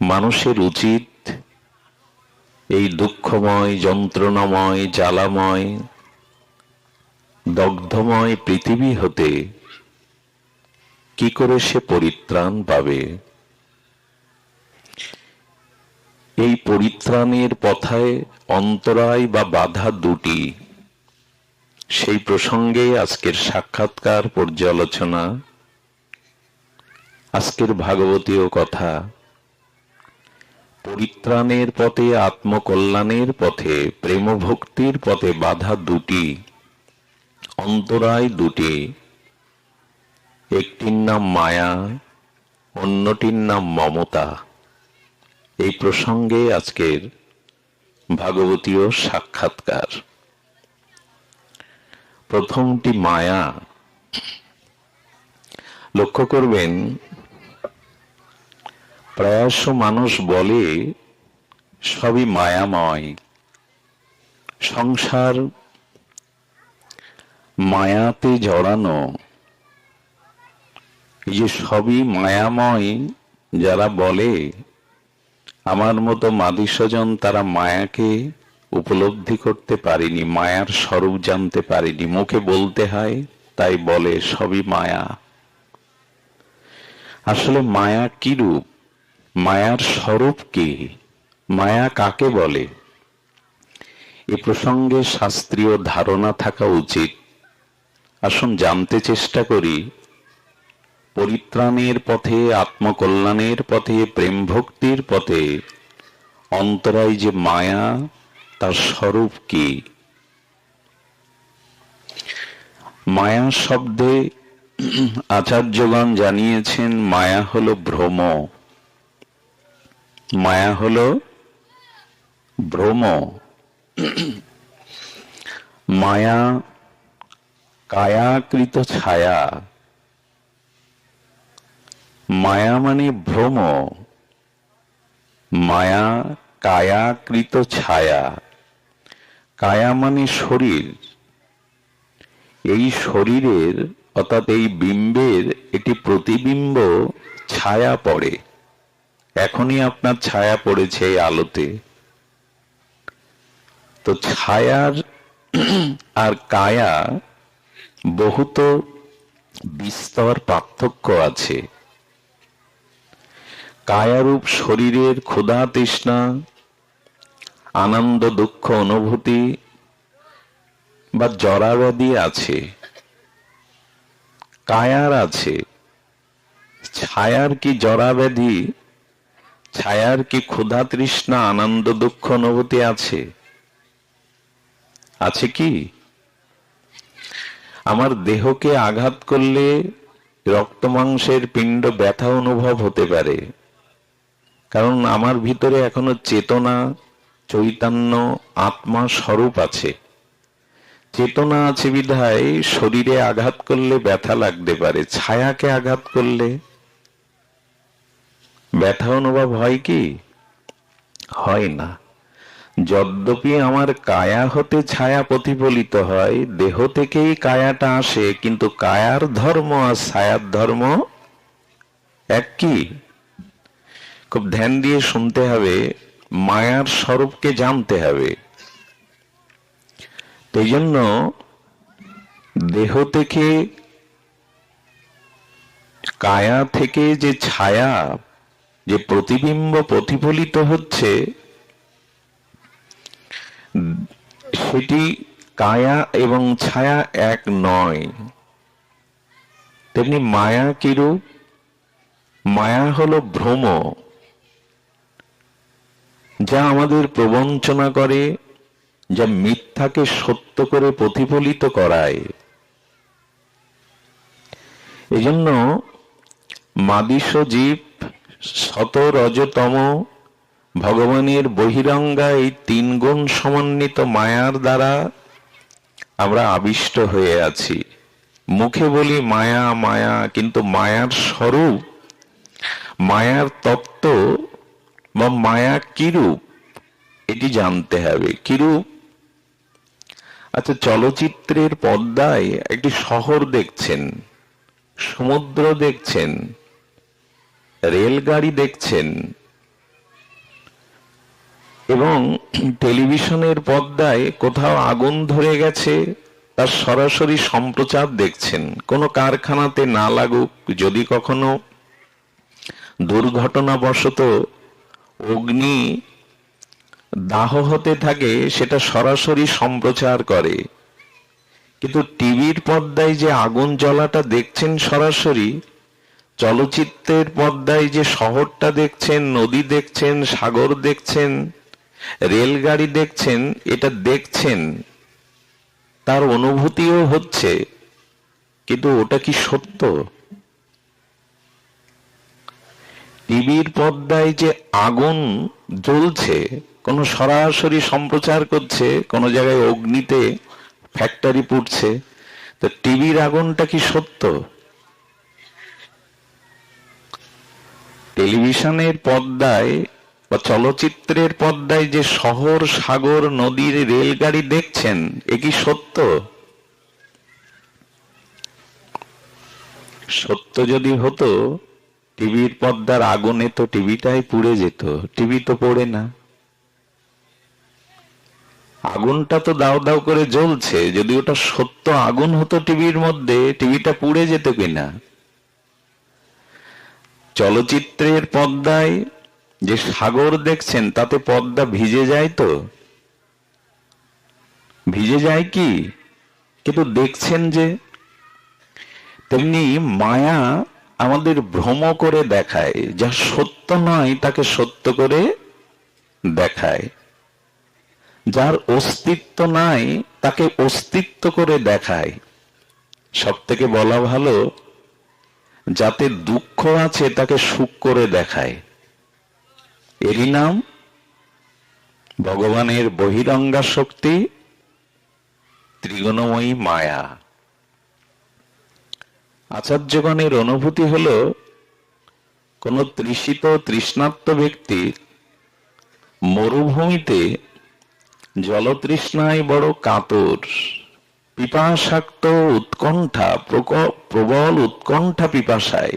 মানুষের উচিত এই দুঃখময়, যন্ত্রণাময়, জ্বালাময়, দগ্ধময় পৃথিবী হতে কি করে সে পরিত্রাণ পাবে? এই পরিত্রাণের পথায় অন্তরায় বা বাধা দুটি। সেই প্রসঙ্গে আজকের সাক্ষাৎকার পর্যালোচনা, আজকের ভাগবতীয় কথা। পরিত্রাণের পথে, আত্মকল্যাণের পথে, প্রেম ভক্তির পথে বাধা দুটি, অন্তরায় দুটি। একটির নাম মায়া, অন্যটির নাম মমতা। এই প্রসঙ্গে আজকের ভাগবতীয় সাক্ষাৎকার। প্রথমটি মায়া। লক্ষ্য করবেন, প্রায়শ মানুষ বলে সবই মায়াময়, সংসার মায়াতে জড়ানো। এই যে সবই মায়াময় যারা বলে, আমার মতো মাদিস্বজন তারা মায়াকে উপলব্ধি করতে পারেনি, মায়ার স্বরূপ জানতে পারেনি। মুখে বলতে হয় তাই বলে সবই মায়া। আসলে মায়া কি রূপ? মায়ার স্বরূপ কি? মায়া কাকে বলে? এ প্রসঙ্গে শাস্ত্রীয় ধারণা থাকা উচিত। আসুন জানতে চেষ্টা করি, পরিত্রাণের পথে, আত্মকল্যাণের পথে, প্রেম ভক্তির পথে অন্তরায় যে মায়া, তার স্বরূপ কি? মায়া শব্দে আচার্যগণ জানিয়েছেন, মায়া হলো ভ্রম। মায়া হলো ভ্রম। মায়া কায়াকৃত ছায়া। মায়া মানে ভ্রম, মায়া কায়াকৃত ছায়া। কায়া মানে শরীর। এই শরীরের অর্থাৎ এই বিম্বের একটি প্রতিবিম্ব ছায়া পড়ে। এখনই আপনার ছায়া পড়েছে এই আলোতে। তো ছায়ার আর কায়া বহুত বিস্তর পার্থক্য আছে। কায়ারূপ শরীরের ক্ষুধা তৃষ্ণা, আনন্দ দুঃখ অনুভূতি বা জরাব্যাধি আছে, কায়ার আছে। ছায়ার কি জরাব্যাধি, ছায়ার কি ক্ষুধা তৃষ্ণা আনন্দ দুঃখ অনুভূতি আছে? আছে কি? আমার দেহকে আঘাত করলে রক্ত মাংসের পিণ্ড ব্যথা অনুভব হতে পারে, কারণ আমার ভিতরে এখনো চেতনা, চৈতন্য, আত্মা স্বরূপ আছে। চেতনা আছে বিধায় শরীরে আঘাত করলে ব্যথা লাগতে পারে। ছায়াকে আঘাত করলে ব্যথা অনুভব হয় কি? হয় না। যদ্যপি আমার কায়া হতে ছায়া প্রতিফলিত হয়, দেহ থেকেই কায়াটা আসে, কিন্তু কায়ার ধর্ম আর ছায়ার ধর্ম এক কি? খুব ধ্যান দিয়ে শুনতে হবে, মায়ার স্বরূপকে জানতে হবে। এই জন্য দেহ থেকে, কায়া থেকে যে ছায়া, যে প্রতিবিম্ব প্রতিফলিত হচ্ছে, সেটি কায়া এবং ছায়া এক নয়। তেমনি মায়া কিরূপ? মায়া হলো ভ্রম, যা আমাদের প্রবঞ্চনা করে, যা মিথ্যাকে সত্য করে প্রতিফলিত করায়। এজন্য মাদিশ জীব, শত রজতম, ভগবানের বহিরঙ্গা, এই তিন গুণ সমন্বিত মায়ার দ্বারা আমরা আবিষ্ট হয়ে আছি। মুখে বলি মায়া মায়া, কিন্তু মায়ার স্বরূপ, মায়ার তত্ত্ব বা মায়া কিরূপ, এটি জানতে হবে। কিরূপ? আচ্ছা, চলচ্চিত্রের পর্দায় একটি শহর দেখছেন, সমুদ্র দেখছেন, রেলগাড়ি দেখছেন, এবং টেলিভিশনের পর্দায় কোথাও আগুন ধরে গেছে, তার সরাসরি সম্প্রচার দেখছেন। কোনো কারখানাতে না লাগুক, যদি কখনো দুর্ঘটনাবশত অগ্নি দাহ হতে থাকে, সেটা সরাসরি সম্প্রচার করে। কিন্তু টিভির পর্দায় যে আগুন জ্বলাটা দেখছেন সরাসরি, চলচ্চিত্রের পর্দায় যে শহরটা দেখছেন, নদী দেখছেন, সাগর দেখছেন, রেলগাড়ি দেখছেন, এটা দেখছেন, তার অনুভূতিও হচ্ছে, কিন্তু ওটা কি সত্য? টিভির পর্দায় যে আগুন জ্বলছে, কোন সরাসরি সম্প্রচার করছে, কোন জায়গায় অগ্নিতে ফ্যাক্টরি পুড়ছে, তো টিভির আগুনটা কি সত্য? টেলিভিশনের পর্দায় বা চলচ্চিত্রের পর্দায় যে শহর, সাগর, নদীর, রেলগাড়ি দেখছেন, এ কি সত্য? সত্য যদি হতো, টিভির পর্দার আগুনে তো টিভিটাই পুড়ে যেত। টিভি তো পড়ে না, আগুনটা তো দাও দাও করে জ্বলছে। যদি ওটা সত্য আগুন হতো টিভির মধ্যে, টিভিটা পুড়ে যেত কিনা? চলচ্চিত্রের পর্দায় যে সাগর দেখছেন, তাতে পর্দা ভিজে যায়, তো ভিজে যায় কি? কিন্তু দেখছেন যে। তেমনি মায়া আমাদের ভ্রম করে দেখায়, যা সত্য নয় তাকে সত্য করে দেখায়, যার অস্তিত্ব নাই তাকে অস্তিত্ব করে দেখায়। সব থেকে বলা ভালো, যাতে দুঃখ আছে তাকে সুখ করে দেখায়। এরই নাম ভগবানের বহিরঙ্গা শক্তি, ত্রিগুণময়ী মায়া। আচার্যগণের অনুভূতি হল, কোন তৃষিত তৃষ্ণার্ত ব্যক্তির মরুভূমিতে জলতৃষ্ণায় বড় কাতর, পিপাসাক্ত উৎকণ্ঠা, প্রবল উৎকণ্ঠা পিপাসায়।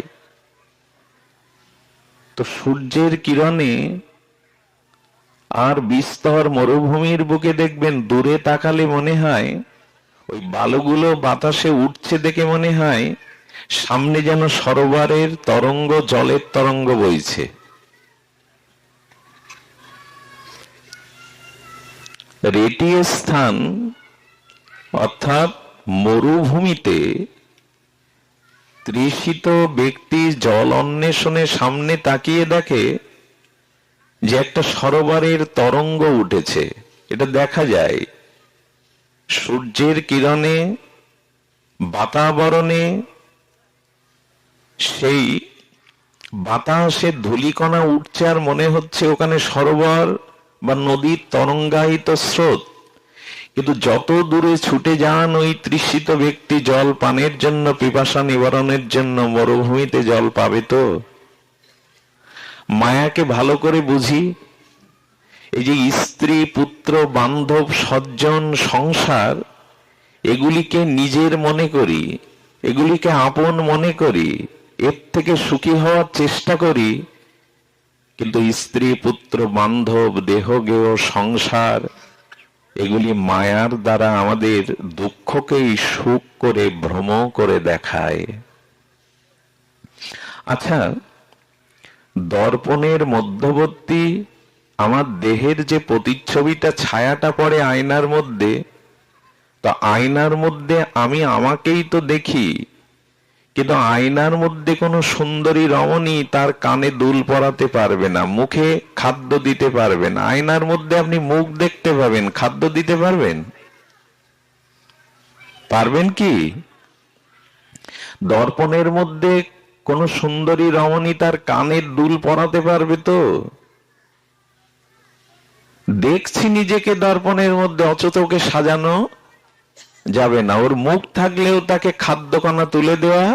তো সূর্যের কিরণে আর বিস্তর মরুভূমির বুকে দেখবেন দূরে তাকালে মনে হয় ওই বালুগুলো বাতাসে উঠছে, দেখে মনে হয় সামনে যেন সরোবরের তরঙ্গ, জলের তরঙ্গ বইছে। রেটিয়ে স্থান অর্থাৎ মরুভূমিতে তৃষিত ব্যক্তি জল অন্বেষণে সামনে তাকিয়ে দেখে যে একটা সরোবরের তরঙ্গ উঠেছে। এটা দেখা যায় সূর্যের কিরণে, বাতাবরণে, সেই বাতাসে ধূলিকণা উঠছে আর মনে হচ্ছে ওখানে সরোবর বা নদীর তরঙ্গায়িত স্রোত। কিন্তু যত দূরে ছুটে যান ওই তৃষিত ব্যক্তি জল পানের জন্য, পিপাসা নিবারণের জন্য, মরুভূমিতে জল পাবে তো? মায়াকে ভালো করে বুঝি। এই যে স্ত্রী, পুত্র, বান্ধব, সজ্জন, সংসার, এগুলিকে নিজের মনে করি, এগুলিকে আপন মনে করি, এর থেকে সুখী হওয়ার চেষ্টা করি। কিন্তু স্ত্রী, পুত্র, বান্ধব, দেহগেয়, সংসার, এগুলি মায়ার দ্বারা আমাদের দুঃখকেই সুখ করে ভ্রম করে দেখায়। আচ্ছা, দর্পণের মধ্যবর্তী আমার দেহের যে প্রতিচ্ছবিটা, ছায়াটা পড়ে আয়নার মধ্যে, তো আয়নার মধ্যে আমি আমাকেই তো দেখি, কিন্তু আয়নার মধ্যে কোনো সুন্দরী রমণী তার কানে দুল পরাতে পারবে না, মুখে খাদ্য দিতে পারবে না। আয়নার মধ্যে আপনি মুখ দেখতে পাবেন, খাদ্য দিতে পারবেন? পারবেন কি? দর্পণের মধ্যে কোন সুন্দরী রমণী তার কানের দুল পরাতে পারবে তো? দেখছি নিজেকে দর্পণের মধ্যে, অথচ ওকে সাজানো যাবে না। ওর মুখ থাকলেও তাকে খাদ্যকণা তুলে দেওয়া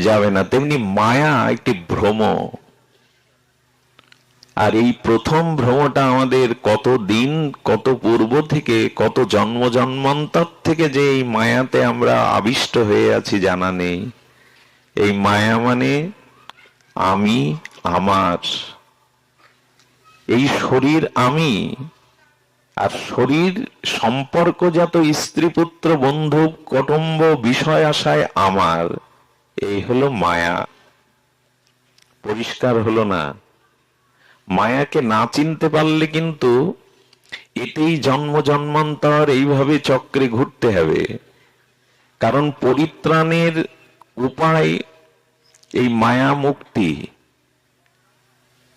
যাবে না। তেমনি মায়া একটি ভ্রম। আর এই প্রথম ভ্রমটা আমাদের কত দিন, কত পূর্ব থেকে, কত জন্ম জন্মান্তর থেকে যে এই মায়াতে আমরা আবিষ্ট হয়ে আছি জানা নেই। এই মায়া মানে আমি, আমার, এই শরীর আমি, আর শরীর সম্পর্কজাত স্ত্রী, পুত্র, বন্ধু, কুটুম্ব, বিষয় আশায় আমার। এই হলো মায়া। পরিষ্কার হলো না? মায়াকে না চিনতে পারলে কিন্তু এতেই জন্ম জন্মান্তর এইভাবে চক্রে ঘুরতে হবে। কারণ পরিত্রাণের উপায় এই মায়া মুক্তি,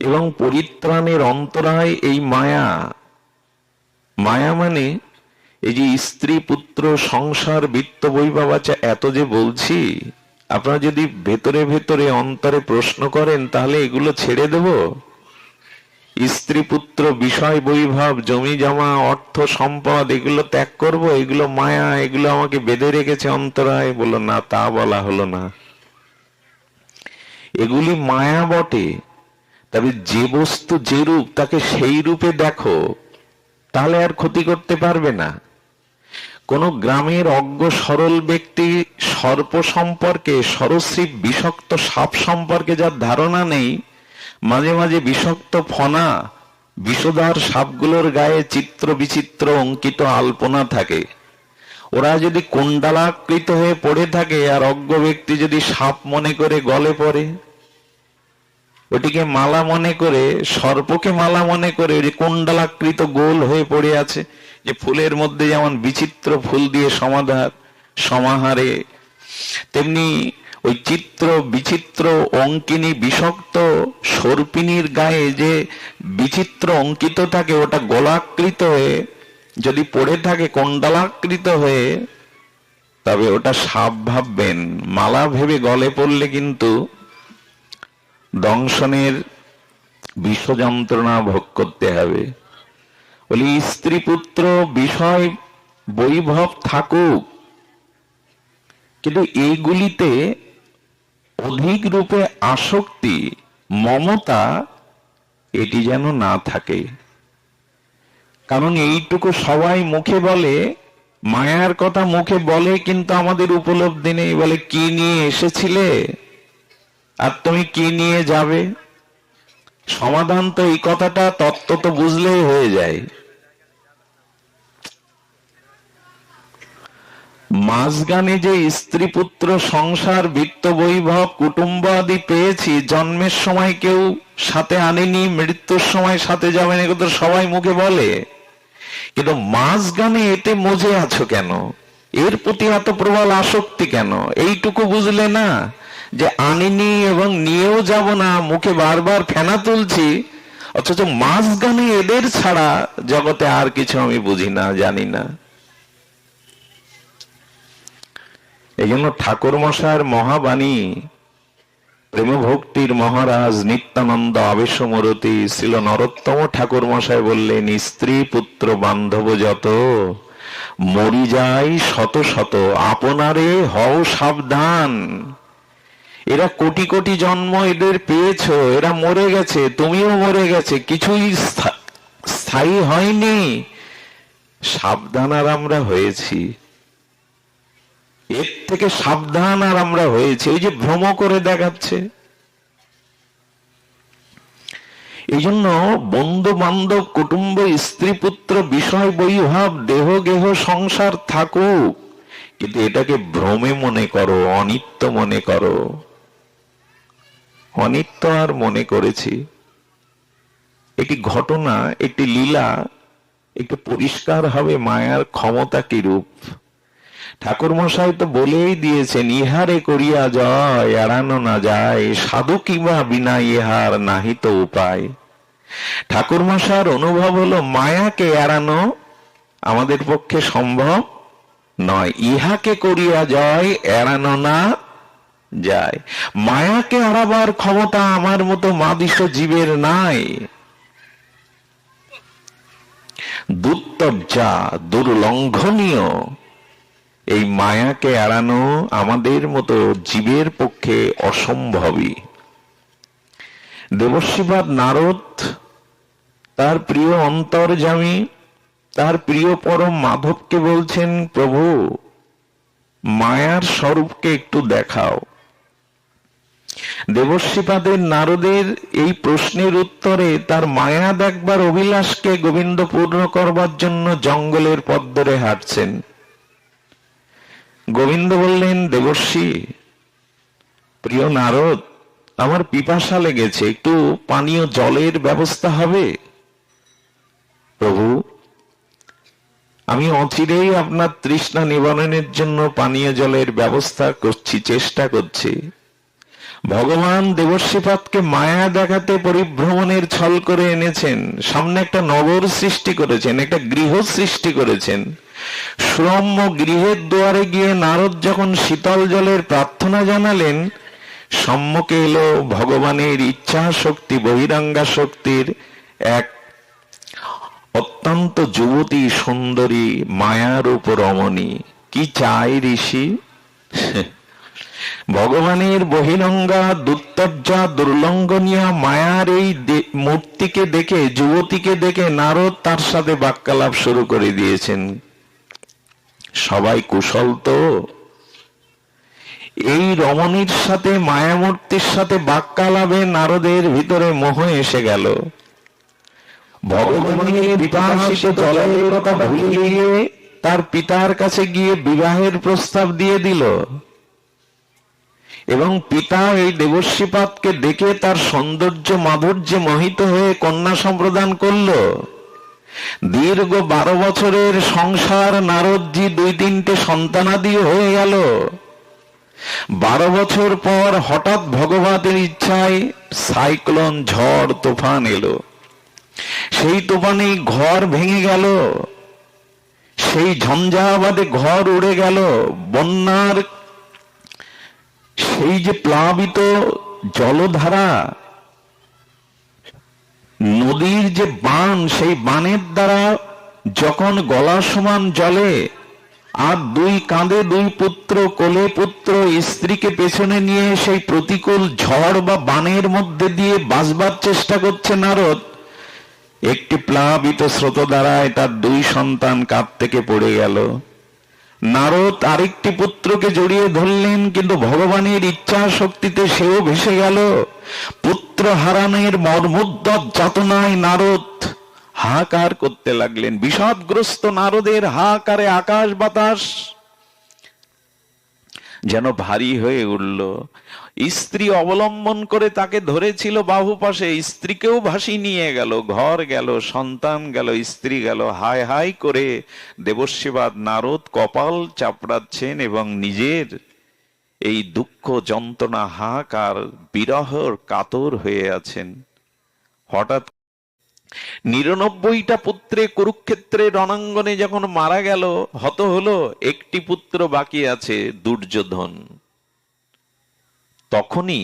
এবং পরিত্রাণের অন্তরায় এই মায়া। মায়া মানে এই যে স্ত্রী, পুত্র, সংসার, বিত্ত, বৈভব, আছে এত যে বলছি, আপনারা যদি ভেতরে ভেতরে অন্তরে প্রশ্ন করেন তাহলে এগুলো ছেড়ে দেব? স্ত্রী, পুত্র, বিষয়, বৈভব, জমি জমা, অর্থ সম্পদ, এগুলো ত্যাগ করব? এগুলো মায়া, এগুলো আমাকে বেঁধে রেখেছে অন্তরায়। বলো না, তা বলা হলো না। এগুলি মায়া বটে, তবে যে বস্তু যে রূপ, তাকে সেই রূপে দেখো, তাহলে আর ক্ষতি করতে পারবে না। কোন গ্রামের অজ্ঞ সরল ব্যক্তি সর্প সম্পর্কে, সরস্বী বিষাক্ত সাপ সম্পর্কে যার ধারণা নেই, মাঝে মাঝে বিষাক্ত ফনা, বিষধর সাপগুলোর গায়ে চিত্র বিচিত্র অঙ্কিত আলপনা থাকে, ওরা যদি কুণ্ডালাকৃত হয়ে পড়ে থাকে, আর অজ্ঞ ব্যক্তি যদি সাপ মনে করে গলে পড়ে, ওটিকে মালা মনে করে, সর্পকে মালা মনে করে, ওই যে কুণ্ডলাকৃত গোল হয়ে পড়ে আছে, যে ফুলের মধ্যে যেমন বিচিত্র ফুল দিয়ে সমাহারে, তেমনি ওই চিত্র বিচিত্র অঙ্কিনী বিষাক্ত সর্পিনীর গায়ে যে বিচিত্র অঙ্কিত থাকে, ওটা গোলাকৃত হয়ে যদি পড়ে থাকে, কুণ্ডলাকৃত হয়ে, তবে ওটা সাপ ভাববেন। মালা ভেবে গলে পড়লে কিন্তু দংশনের বিষ যন্ত্রণা ভোগ করতে হবে। বলি স্ত্রী, পুত্র, বিষয়, বৈভব থাকুক, কিন্তু এইগুলিতে অধিক রূপে আসক্তি, মমতা, এটি যেন না থাকে। কারণ এইটুকু সবাই মুখে বলে, মায়ার কথা মুখে বলে, কিন্তু আমাদের উপলব্ধি নেই। বলে কি নিয়ে এসেছিলে আর তুমি কি নিয়ে যাবে। সমাধান তো এই কথাটা তত্ত্ব তো বুঝলেই হয়ে যায়। মাঝগানে যে স্ত্রী পুত্র সংসার বিত্ত বৈভব কুটুম্ব আদি পেয়েছি, জন্মের সময় কেউ সাথে আনেনি, মৃত্যুর সময় সাথে যাবেন, এগুলো তো সবাই মুখে বলে। কিন্তু মাঝগানে এতে মজে আছো কেন, এর প্রতি এত প্রবল আসক্তি কেন? এইটুকু বুঝলে না যে আনিনি এবং নিয়েও যাব না, মুখে বারবার ফেনা তুলছি, অথচ মাঝগানে এদের ছাড়া জগতে আর কিছু আমি বুঝি না, জানি না। এই জন্য ঠাকুর মশায়ের মহাবাণী, প্রেম ভক্তির মহারাজ নিত্যানন্দ আবেশমূরতি ছিল নরোত্তম ঠাকুর মশাই বললেন, স্ত্রী পুত্র বান্ধব যত মরি যায় শত শত, আপনারে হও সাবধান। এরা কোটি কোটি জন্ম এদের পেয়েছো, এরা মরে গেছে, তুমিও মরে গেছে, কিছুই স্থায়ী হয়নি। সাবধান আর আমরা হয়েছি, এর থেকে সাবধান আর আমরা হয়েছি। এই যে ভ্রম করে দেখাচ্ছে। এই জন্য বন্ধু বান্ধব কুটুম্ব স্ত্রী পুত্র বিষয় বৈভব দেহ গেহ সংসার থাকুক, কিন্তু এটাকে ভ্রমে মনে করো, অনিত্য মনে করো। অনিত্য আর মনে করেছি। একটি ঘটনা, একটি লীলা একটু পরিষ্কার হবে মায়ার ক্ষমতা কি রূপ। ঠাকুর মশাই তো বলেই দিয়েছেন, ইহারে করিয়া জয় এড়ানো না যায়, সাধু কিবা বিনা ইহার নাহি তো উপায়। ঠাকুর মশার অনুভব হলো মায়াকে এড়ানো আমাদের পক্ষে সম্ভব নয়। ইহাকে করিয়া জয় এড়ানো না যায়। মায়াকে এড়াবার ক্ষমতা আমার মতো মাদিস জীবের নাই। দুর্তর্যা দুর্লঙ্ঘনীয় এই মায়াকে এড়ানো আমাদের মতো জীবের পক্ষে অসম্ভবই। দেবর্ষিপাদ নারদ তার প্রিয় অন্তর্যামী, তার প্রিয় পরম মাধবকে বলছেন, প্রভু মায়ার স্বরূপকে একটু দেখাও। দেবর্ষিপাদের নারদের এই প্রশ্নের উত্তরে তার মায়া দেখবার অভিলাষকে গোবিন্দ পূর্ণ করবার জন্য জঙ্গলের পথ ধরে হাঁটছেন। গোবিন্দ বললেন, দেবর্ষি প্রিয় নারদ, আমার পিপাসা লেগেছে, একটু পানীয় জলের ব্যবস্থা হবে? প্রভু আমি অচিরেই আপনার তৃষ্ণা নিবারণের জন্য পানীয় জলের ব্যবস্থা করছি, চেষ্টা করছি। ভগবান দেবর্ষিপাদকে মায়া দেখাতে পরিভ্রমণের ছল করে এনেছেন, সামনে একটা নগর সৃষ্টি করেছেন, একটা গৃহ সৃষ্টি করেছেন। শ্রম্য গৃহের দুয়ারে গিয়ে নারদ যখন শীতল জলের প্রার্থনা জানালেন, সম্মুখে এলো ভগবানের ইচ্ছা শক্তি, বহিরাঙ্গা শক্তির এক অত্যন্ত যুবতী সুন্দরী মায়ারূপ রমণী। কি চাই ঋষি? ভগবানের বহিরঙ্গা দুর্তর্যা দুর্লঙ্ঘনীয় মায়ার এই মূর্তিকে দেখে, যুবতীকে দেখে নারদ তার সাথে বাক্যালাপ শুরু করে দিয়েছেন। সবাই কুশল তো? এই রমণীর সাথে, মায়ামূর্তির সাথে বাক্যালাপে নারদের ভিতরে মোহ এসে গেল। ভগবানের বিপাশিত জলের কথা ভুলে গিয়ে তার পিতার কাছে গিয়ে বিবাহের প্রস্তাব দিয়ে দিল, এবং পিতা এই দেবর্ষিপাদকে দেখে তার সৌন্দর্য মাধুর্যে মোহিত হয়ে কন্যা সম্প্রদান করল। দীর্ঘ 12 বছরের সংসার, নারদজি 2-3টে সন্তানাদি হয়ে গেল। 12 বছর পর হঠাৎ ভগবানের ইচ্ছায় সাইক্লোন, ঝড় তুফান এলো। সেই তুফানে ঘর ভেঙে গেল, সেই ঝঞ্ঝাবাদে ঘর উড়ে গেল। বন্যার সেই যে প্লাবিত জলধারা, নদীর যে বান, সেই বানের দ্বারা যখন গলা সমান জলে, আর 2 কাঁধে 2 পুত্র, কোলে পুত্র, স্ত্রীকে পেছনে নিয়ে সেই প্রতিকূল ঝড় বা বানের মধ্যে দিয়ে বাঁচবার চেষ্টা করছে নারদ, একটি প্লাবিত স্রোত দ্বারায় তার দুই সন্তান কাঁধ থেকে পড়ে গেল। নারদ আরেকটি পুত্রকে জড়িয়ে ধরলেন, কিন্তু ভগবানের ইচ্ছা শক্তিতে সেও ভেসে গেল। পুত্র হারানোর মর্মোদ্যত যাতনায় নারদ হাহাকার করতে লাগলেন। বিষাদগ্রস্ত নারদের হাহাকারে আকাশ বাতাস যেন ভারী হয়ে উঠল। স্ত্রী অবলম্বন করে তাকে ধরেছিল বাহুপাশে, স্ত্রীকেও ভাসিয়ে নিয়ে গেল, ঘর গেল, সন্তান গেল, স্ত্রী গেল। হায় হায় করে দেবর্ষিবাদ নারদ কপাল চাপড়াচ্ছেন এবং নিজের এই দুঃখ যন্ত্রণা হাহাকার বিরহর কাতর হয়ে আছেন। হঠাৎ 99টা পুত্রে কুরুক্ষেত্রের রণাঙ্গনে যখন মারা গেল, হত হলো একটি পুত্র বাকি আছে, দুর্যোধন। তখনই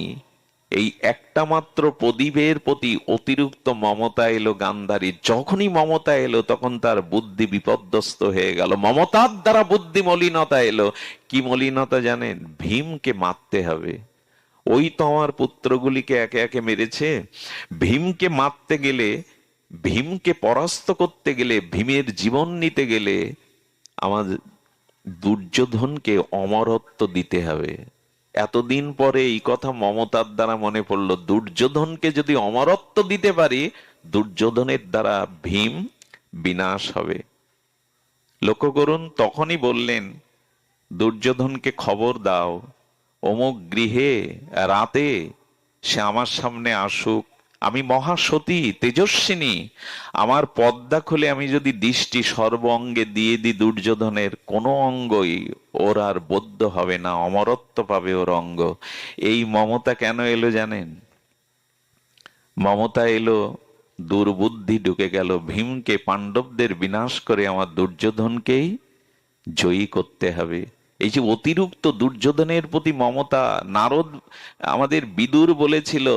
এই একটা মাত্র প্রদীপের প্রতি অতিরিক্ত মমতা এলো গান্ধারীর। যখনই মমতা এলো তখন তার বুদ্ধি বিপর্যস্ত হয়ে গেল। মমতার দ্বারা বুদ্ধি মলিনতা এলো। কি মলিনতা জানেন? ভীমকে মারতে হবে। ওই তো আমার পুত্রগুলিকে একে একে মেরেছে। ভীমকে মারতে গেলে, ভীমকে পরাস্ত করতে গেলে, ভীমের জীবন নিতে গেলে আমার দুর্যোধনকে অমরত্ব দিতে হবে। এতদিন পরে এই কথা মমতার দ্বারা মনে পড়লো, দুর্যোধনকে যদি অমরত্ব দিতে পারি, দুর্যোধনের দ্বারা ভীম বিনাশ হবে। লক্ষ্য করুন, তখনই বললেন দুর্যোধনকে খবর দাও, অমুক গৃহে রাতে সে আমার সামনে আসুক। আমি মহাসতী তেজস্বিনী, আমার পর্দা খুলে আমি যদি দৃষ্টি সর্ব অঙ্গে দিয়ে দিই দুর্যোধনের, কোনো অঙ্গই ওর আর বদ্ধ হবে না, অমরত্ব পাবে ওর অঙ্গ। এই মমতা কেন এলো জানেন? মমতা এলো, দুর্বুদ্ধি ঢুকে গেল। ভীমকে, পাণ্ডবদের বিনাশ করে আমার দুর্যোধনকেই জয়ী করতে হবে। এই যে অতিরিক্ত দুর্যোধনের প্রতি মমতা, নারদ আমাদের বিদুর বলেছিল,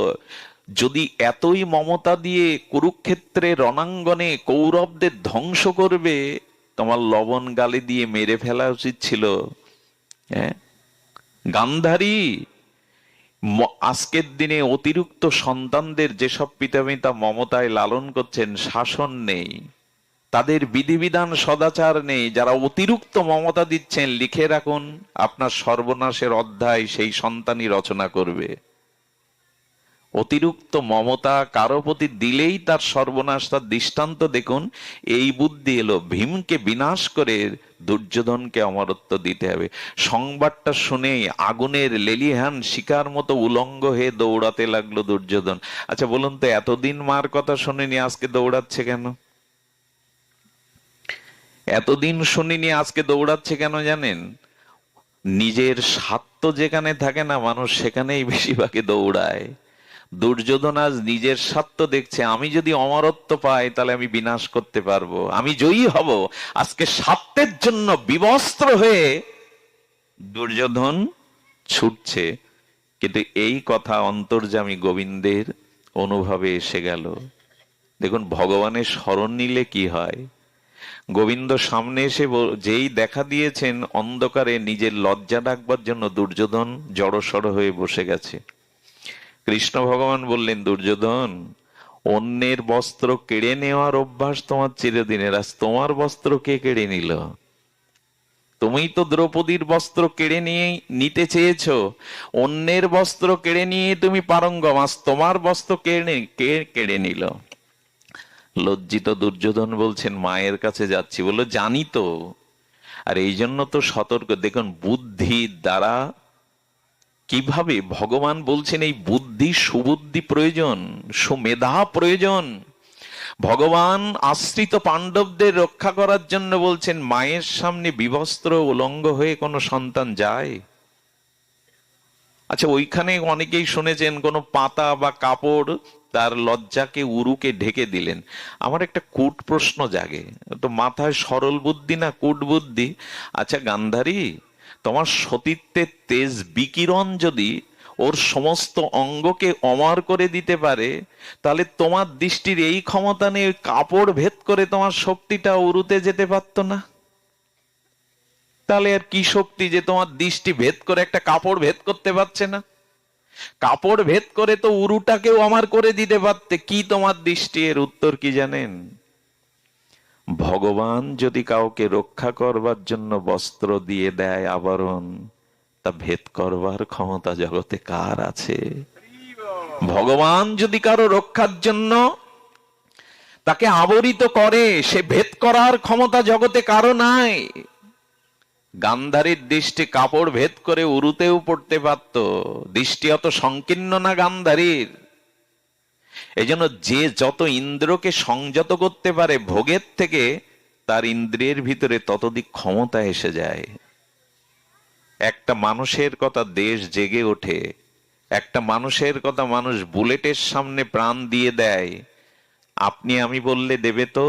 যদি এতই মমতা দিয়ে কুরুক্ষেত্রের রণাঙ্গনে কৌরবদের ধ্বংস করবে, তোমার লবণ গালে দিয়ে মেরে ফেলা উচিত ছিল। হ্যাঁ, গান্ধারী আজকের দিনে অতিরিক্ত সন্তানদের যেসব পিতামাতা মমতায় লালন করছেন, শাসন নেই, তাদের বিধিবিধান সদাচার নেই, যারা অতিরিক্ত মমতা দিচ্ছেন, লিখে রাখুন আপনার সর্বনাশের অধ্যায় সেই সন্তানই রচনা করবে। অতিরিক্ত মমতা কারো প্রতি দিলেই তার সর্বনাশ, তার দৃষ্টান্ত দেখুন। এই বুদ্ধি এলো, ভীমকে বিনাশ করে দুর্যোধনকে অমরত্ব দিতে হবে। সংবাদটা শুনেই আগুনের লেলিহান শিকার মতো উলঙ্গ হয়ে দৌড়াতে লাগলো দুর্যোধন। আচ্ছা বলুন তো, এতদিন মার কথা শুনিনি, আজকে দৌড়াচ্ছে কেন? এতদিন শুনিনি, আজকে দৌড়াচ্ছে কেন জানেন? নিজের স্বার্থ যেখানে থাকে না মানুষ, সেখানেই বেশিরভাগে দৌড়ায়। দুর্যোধন আজ নিজের স্বার্থ দেখছে, আমি যদি অমরত্ব পাই তাহলে আমি বিনাশ করতে পারবো, আমি জয়ী হব। আজকে স্বার্থের জন্য বিবস্ত্র হয়ে দুর্যোধন ছুটছে। কিন্তু এই কথা অন্তর্যামী গোবিন্দের অনুভবে এসে গেল। দেখুন, ভগবানের স্মরণ নিলে কি হয়। গোবিন্দ সামনে এসে যেই দেখা দিয়েছেন, অন্ধকারে নিজের লজ্জা ডাকবার জন্য দুর্যোধন জড়সড় হয়ে বসে গেছে। কৃষ্ণ ভগবান বললেন, দুর্যোধন, অন্যের বস্ত্র কেড়ে নেওয়ার অভ্যাস তোমার চিরদিনের, আজ তোমার বস্ত্র কে কেড়ে নিল? তুমি তো দ্রৌপদীর বস্ত্র কেড়ে নিয়ে নিতে চেয়েছো, অন্যের বস্ত্র কেড়ে নিয়ে তুমি পারঙ্গম, আজ তোমার বস্ত্র কে কেড়ে নিল? লজ্জিত দুর্যোধন বলছেন, মায়ের কাছে যাচ্ছি। বললো, জানি তো, আর এই জন্য তো সতর্ক। দেখুন, বুদ্ধির দ্বারা কিভাবে ভগবান বলছেন, এই বুদ্ধি, সুবুদ্ধি প্রয়োজন, সুমেধা প্রয়োজন। ভগবান আশ্রিত পাণ্ডবদের রক্ষা করার জন্য বলছেন, মায়ের সামনে বিবস্ত্র উলঙ্গ হয়ে কোনো সন্তান যায়? আচ্ছা, ওইখানে অনেকেই শুনেছেন কোনো পাতা বা কাপড় তার লজ্জাকে, উরুকে ঢেকে দিলেন। আমার একটা কূট প্রশ্ন জাগে, তো মাথায় সরল বুদ্ধি না কূট বুদ্ধি। আচ্ছা গান্ধারী, তোমার সতীত্বের তেজ বিকিরণ যদি ওর সমস্ত অঙ্গকে অমর করে দিতে পারে, তাহলে তোমার দৃষ্টির এই ক্ষমতা নেই কাপড় ভেদ করে তোমার শক্তিটা উরুতে যেতে পারতো না? তাহলে আর কি শক্তি যে তোমার দৃষ্টি ভেদ করে একটা কাপড় ভেদ করতে পারছে না? কাপড় ভেদ করে তো উরুটাকেও আমার করে দিতে পারতে, কি তোমার দৃষ্টি? এর উত্তর কি জানেন? ভগবান যদি কাউকে রক্ষা করবার জন্য বস্ত্র দিয়ে দেয়, আবরণ, তা ভেদ করবার ক্ষমতা জগতে কার আছে? ভগবান যদি কারো রক্ষার জন্য তাকে আবরিত করে, সে ভেদ করার ক্ষমতা জগতে কারো নাই। গান্ধারীর দৃষ্টি কাপড় ভেদ করে উরুতেও পড়তে পারত, দৃষ্টি অত সংকীর্ণ না গান্ধারীর। এই জন্য যে যত ইন্দ্রকে সংযত করতে পারে ভোগের থেকে, তার ইন্দ্রিয়ের ভিতরে ততোধিক ক্ষমতা এসে যায়। একটা মানুষের কথা দেশ জেগে ওঠে, একটা মানুষের কথা মানুষ বুলেটের সামনে প্রাণ দিয়ে দেয়। আপনি আমি বললে দেবে তো?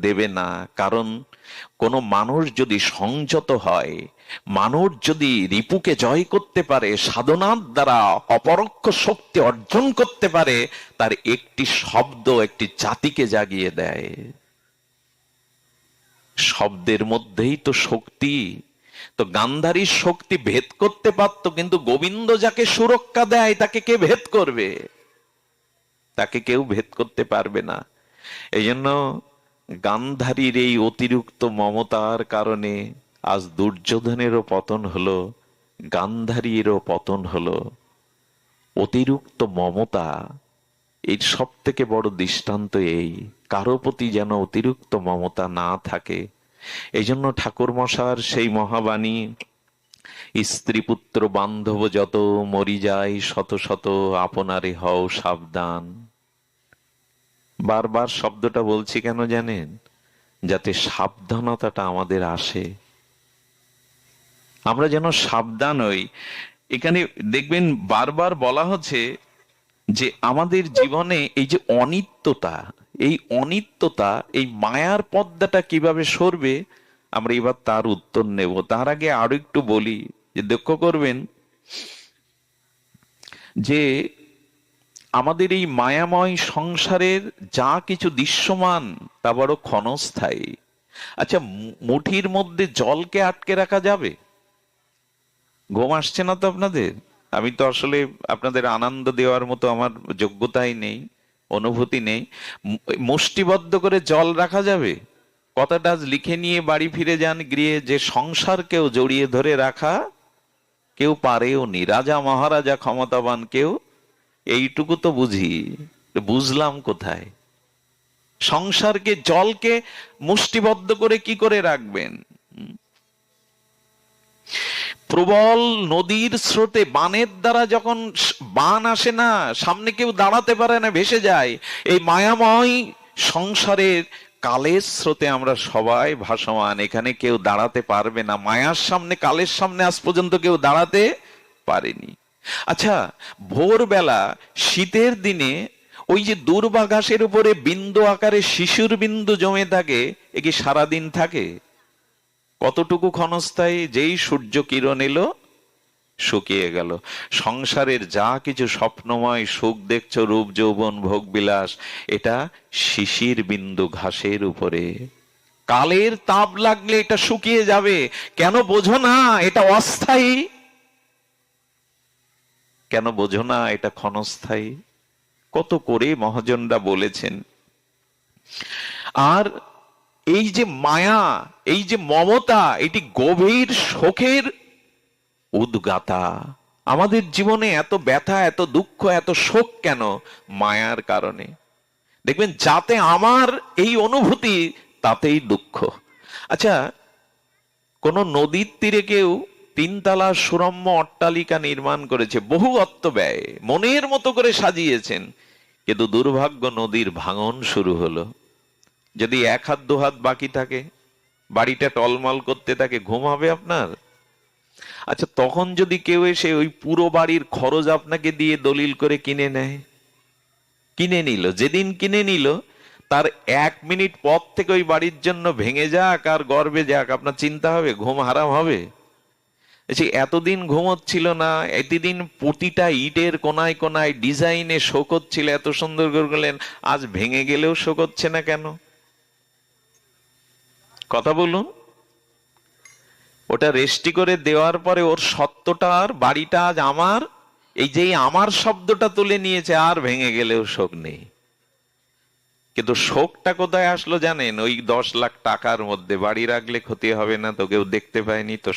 দেবে না। কারণ কোন মানুষ যদি সংযত হয়, মানুষ যদি রিপুকে জয় করতে পারে, সাধনার দ্বারা অপরোক্ষ শক্তি অর্জন করতে পারে, তার একটি শব্দ একটি জাতিকে জাগিয়ে দেয়। শব্দের মধ্যেই তো শক্তি। তো গান্ধারীর শক্তি ভেদ করতে পারতো, কিন্তু গোবিন্দ যাকে সুরক্ষা দেয় তাকে কে ভেদ করবে? তাকে কেউ ভেদ করতে পারবে না। এই জন্য গান্ধারীর এই অতিরিক্ত মমতার কারণে আজ দুর্যোধনেরও পতন হলো, গান্ধারীরও পতন হলো। অতিরিক্ত মমতা এর সব থেকে বড় দৃষ্টান্ত এই, কারো প্রতি যেন অতিরিক্ত মমতা না থাকে। এই জন্য ঠাকুর মশার সেই মহাবাণী, স্ত্রী পুত্র বান্ধব যত মরি যায় শত শত, আপনারে হও সাবধান। বারবার শব্দটা বলছি কেন জানেন? যাতে সাবধানতাটা আমাদের আসে, আমরা যেন সাবধান হই। এখানে দেখবেন বারবার বলা হচ্ছে যে আমাদের জীবনে এই যে অনিত্যতা, এই অনিত্যতা, এই মায়ার পর্দাটা কিভাবে সরবে, আমরা এবার তার উত্তর নেব। তার আগে আরো একটু বলি যে লক্ষ্য করবেন যে আমাদের এই মায়াময় সংসারের যা কিছু দৃশ্যমান তা বড় ক্ষণস্থায়ী। আচ্ছা, মুঠির মধ্যে জলকে আটকে রাখা যাবে? ঘুম আসছে না তো আপনাদের? আমি তো আসলে আপনাদের আনন্দ দেওয়ার মতো আমার যোগ্যতাই নেই, অনুভূতি নেই। মুষ্টিবদ্ধ করে জল রাখা যাবে? কথাটা আজ লিখে নিয়ে বাড়ি ফিরে যান গৃহে, যে সংসারকেও জড়িয়ে ধরে রাখা কেউ পারেও নি, রাজা মহারাজা ক্ষমতাবান কেউ। এইটুকু তো বুঝি, বুঝলাম কোথায়? সংসারকে, জলকে মুষ্টিবদ্ধ করে কি করে রাখবেন? প্রবল নদীর স্রোতে বানের দ্বারা যখন বান আসে না, সামনে কেউ দাঁড়াতে পারে না, ভেসে যায়। এই মায়াময় সংসারের কালের স্রোতে আমরা সবাই ভাসমান, এখানে কেউ দাঁড়াতে পারবে না। মায়ার সামনে, কালের সামনে আজ পর্যন্ত কেউ দাঁড়াতে পারেনি। আচ্ছা, ভোরবেলা শীতের দিনে ওই যে দূর্বা ঘাসের উপরে বিন্দু আকারে শিশুর বিন্দু জমে থাকে, এ কি সারাদিন থাকে? কতটুকু ক্ষণস্থায়ী? যেই সূর্য কিরণ এলো শুকিয়ে গেল। সংসারের যা কিছু স্বপ্নময় সুখ দেখছো, রূপ যৌবন ভোগ বিলাস, এটা শিশির বিন্দু ঘাসের উপরে। কালের তাপ লাগলে এটা শুকিয়ে যাবে। কেন বোঝো না এটা অস্থায়ী? কেন বোঝো না এটা ক্ষণস্থায়ী? কত করে মহাজনরা বলেছেন। আর এই যে মায়া, এই যে মমতা, এটি গভীর শোকের উদ্গাতা। আমাদের জীবনে এত ব্যথা, এত দুঃখ, এত শোক কেন? মায়ার কারণে। দেখবেন যাতে আমার এই অনুভূতি, তাতেই দুঃখ। আচ্ছা, কোন নদীর তীরে কেউ তিনতলা সুরম্য অট্টালিকা নির্মাণ করেছে, বহু অর্থ ব্যয়, মনের মতো করে সাজিয়েছেন, কিন্তু দুর্ভাগ্য নদীর ভাঙন শুরু হলো। যদি এক হাত দু হাত বাকি থাকে, বাড়িটা টলমল করতে থাকে, ঘুম হবে আপনার? আচ্ছা, তখন যদি কেউ এসে ওই পুরো বাড়ির খরচ আপনাকে দিয়ে দলিল করে কিনে নেয়, কিনে নিল, যেদিন কিনে নিল তার 1 মিনিট পর থেকে ওই বাড়ির জন্য ভেঙে যাক আর গর্বে যাক, আপনার চিন্তা হবে? ঘুম হারাম হবে? এতদিন ঘুমোচ্ছিল না, এতদিন প্রতিটা ইটের কোনায় কোনায় ডিজাইনে শোক হচ্ছিল, এত সুন্দর করে গেলেন, আজ ভেঙে গেলেও শোক হচ্ছে না কেন? কথা বলুন। ওটা রেস্টি করে দেওয়ার পরে ওর সত্যটা, আর বাড়িটা আজ আমার এই যে আমার শব্দটা তুলে নিয়েছে, আর ভেঙে গেলেও শোক নেই। কিন্তু শোকটা কোথায় আসলো জানেন? ওই 10 লাখ টাকার মধ্যে। বাড়ি রাখলে ক্ষতি হবে না, তো কেউ দেখতে পায়নি তো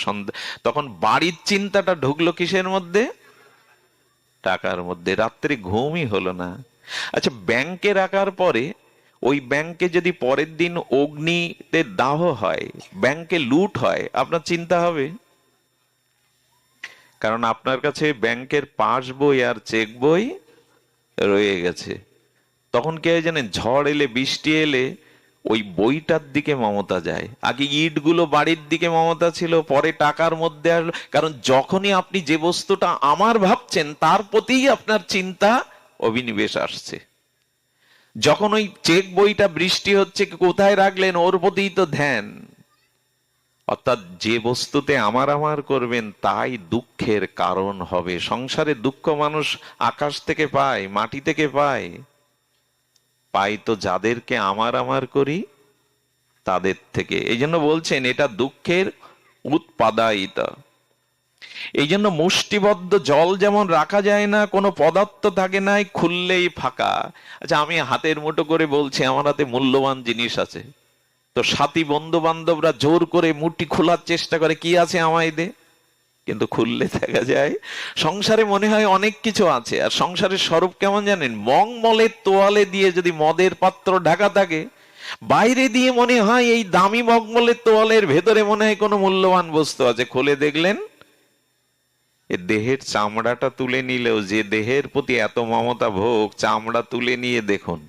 তখন বাড়ির চিন্তাটা ঢুকলো কিসের মধ্যে? টাকার মধ্যে। রাত্রে ঘুমই হলো না। আচ্ছা, ব্যাংকে রাখার পরে ওই ব্যাংকে যদি পরের দিন অগ্নিতে দাহ হয়, ব্যাংকে লুট হয়, আপনার চিন্তা হবে? কারণ আপনার কাছে ব্যাংকের পাস বই আর চেক বই রয়ে গেছে। তখন কে জানেন, ঝড় এলে বৃষ্টি এলে ওই বইটার দিকে মমতা যায়। আগে ইটগুলো বাড়ির দিকে মমতা ছিল, পরে টাকার মধ্যে আসলো। কারণ যখনই আপনি যে বস্তুটা আমার ভাবছেন তার প্রতিই আপনার চিন্তা অভিনিবেশ আসছে। যখন ওই চেক বইটা বৃষ্টি হচ্ছে কোথায় রাখলেন, ওর প্রতিই তো ধ্যান। অর্থাৎ যে বস্তুতে আমার আমার করবেন তাই দুঃখের কারণ হবে। সংসারে দুঃখ মানুষ আকাশ থেকে পায়, মাটি থেকে পায়? পাই তো যাদেরকে আমার আমার করি তাদের থেকে। এই জন্য বলছেন এটা দুঃখের উৎপাদায়িতা। এই জন্য মুষ্টিবদ্ধ জল যেমন রাখা যায় না, কোনো পদার্থ থাকে নাই, খুললেই ফাঁকা। আচ্ছা, আমি হাতের মুঠো করে বলছি আমার হাতে মূল্যবান জিনিস আছে, তো সাথী বন্ধু বান্ধবরা জোর করে মুঠি খোলার চেষ্টা করে, কি আছে আমায় দে, কিন্তু খুললে দেখা যায় সংসারে মনে হয় অনেক কিছু আছে। আর সংসারের স্বরূপ কেমন জানেন? মংমলের তোয়ালে দিয়ে যদি মদের পাত্র ঢাকা থাকে, বাইরে দিয়ে মনে হয় এই দামি মগমলের তোয়ালের ভেতরে মনে হয় কোনো মূল্যবান বস্তু আছে। খুলে দেখলেন এ দেহের চামড়াটা তুলে নিলেও, যে দেহের প্রতি এত মমতা ভোগ, চামড়া তুলে নিয়ে দেখুন।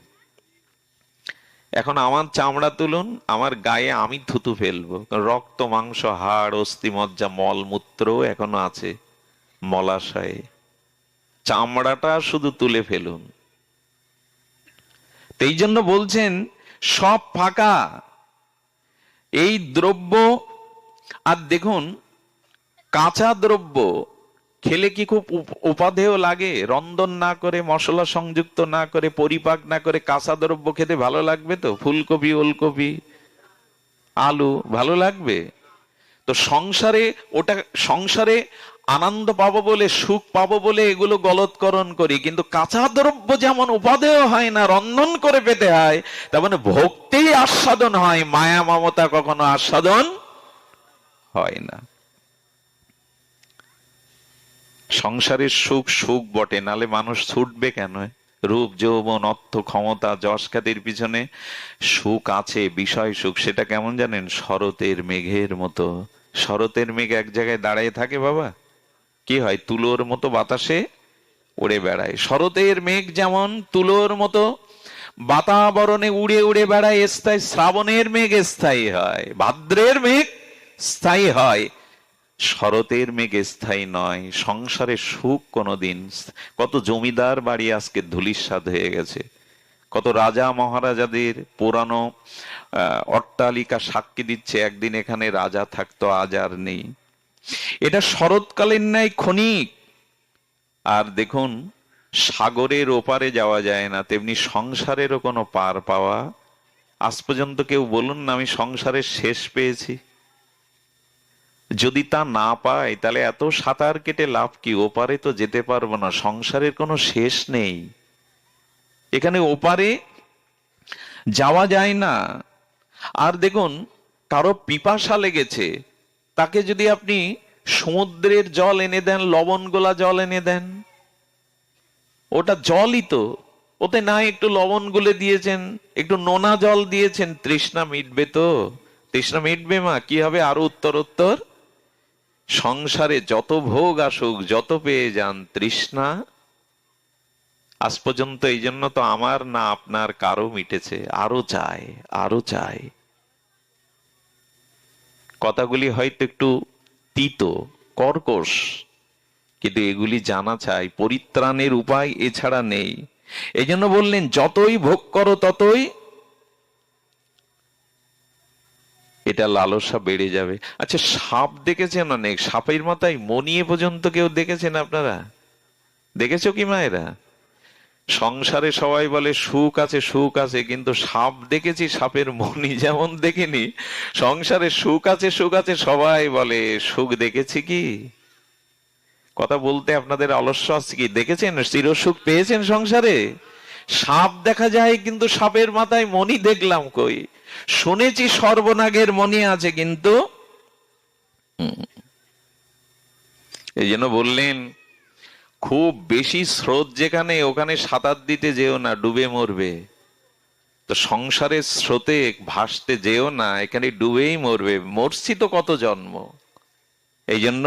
এখন আমার চামড়া তুলুন, আমার গায়ে আমি থুতু ফেলবো, রক্ত মাংস হাড় অস্থি মজ্জা মলমূত্র এখনো আছে মলাশয়ে, চামড়াটা শুধু তুলে ফেলুন। তো এই জন্য বলছেন সব ফাঁকা এই দ্রব্য। আর দেখুন, কাঁচা দ্রব্য খেলে কি খুব উপাদেয় লাগে? রন্ধন না করে, মশলা সংযুক্ত না করে, পরিপাক না করে কাঁচা দ্রব্য খেতে ভালো লাগবে তো? ফুলকপি, ওলকপি, আলু ভালো লাগবে তো? সংসারে ওটা, সংসারে আনন্দ পাবো বলে, সুখ পাবো বলে এগুলো গলৎকরণ করি। কিন্তু কাঁচা দ্রব্য যেমন উপাদেয় হয় না, রন্ধন করে পেতে হয়, তার মানে ভক্তিই আস্বাদন হয়, মায়া মমতা কখনো আস্বাদন হয় না। সংসারের সুখ সুখ বটে, নালে মানুষ ছুটবে কেন? রূপ যৌবন অর্থ ক্ষমতা যশ খ্যাতির পিছনে সুখ আছে, বিষয় সুখ। সেটা কেমন জানেন? শরতের মেঘের মতো। শরতের মেঘ এক জায়গায় দাঁড়িয়ে থাকে বাবা, কি হয়? তুলোর মতো বাতাসে উড়ে বেড়ায়। শরতের মেঘ যেমন তুলোর মতো বাতাবরণে উড়ে উড়ে বেড়ায়, স্থায়ী। শ্রাবণের মেঘ স্থায়ী হয়, ভাদ্রের মেঘ স্থায়ী হয়, শরতের মেঘ স্থায়ী নয়। সংসারে সুখ কোনোদিন, কত জমিদার বাড়ি আজকে ধূলিসাৎ হয়ে গেছে, কত রাজা মহারাজাদের পুরানো অট্টালিকা সাক্ষী দিচ্ছে একদিন এখানে রাজা থাকতো, আজ আর নেই। এটা শরৎকালের ন্যায় ক্ষণিক। আর দেখুন, সাগরের ওপারে যাওয়া যায় না, তেমনি সংসারেরও কোনো পার পাওয়া। আজ পর্যন্ত কেউ বলুন না আমি সংসারের শেষ পেয়েছি। যদি তা না পাই তাহলে এত সাঁতার কেটে লাভ কি? ওপারে তো যেতে পারবো না, সংসারের কোনো শেষ নেই, এখানে ওপারে যাওয়া যায় না। আর দেখুন, কারো পিপাসা লেগেছে, তাকে যদি আপনি সমুদ্রের জল এনে দেন, লবণ গোলা জল এনে দেন, ওটা জলই তো, ওতে না একটু লবণ গুলে দিয়েছেন, একটু নোনা জল দিয়েছেন, তৃষ্ণা মিটবে তো? তৃষ্ণা মিটবে মা? কি হবে আরো উত্তর উত্তর? সংসারে যত ভোগ আসুক, যত পেয়ে যান, তৃষ্ণা আজ পর্যন্ত এই জন্য তো আমার না আপনার কারো মিটেছে, আরো চাই, আরো চাই। কথাগুলি হয়তো একটু তিতো কর্কশ, কিন্তু এগুলি জানা চাই, পরিত্রাণের উপায় এছাড়া নেই। এই জন্য বললেন যতই ভোগ করো ততই এটা লালসা বেড়ে যাবে। আচ্ছা, সাপ দেখেছেন অনেক, সাপের মাথায় মনিয়ে পর্যন্ত কেউ দেখেছেন আপনারা? দেখেছো কি মায়েরা? সংসারে সবাই বলে সুখ আছে সুখ আছে, কিন্তু সাপ দেখেছি, সাপের মনি যেমন দেখিনি, সংসারে সুখ আছে সুখ আছে সবাই বলে, সুখ দেখেছি কি? কথা বলতে আপনাদের অলস্য আছে কি? দেখেছেন চিরসুখ পেয়েছেন সংসারে? সাপ দেখা যায় কিন্তু সাপের মাথায় মণি দেখলাম কই? শুনেছি সর্বনাগের মণি আছে, কিন্তু এই জন্য বললেন খুব বেশি স্রোত যেখানে, ওখানে সাঁতার দিতে যেও না, ডুবে মরবে। তো সংসারের স্রোতে ভাসতে যেও না, এখানে ডুবেই মরবে। মরছি তো কত জন্ম। এই জন্য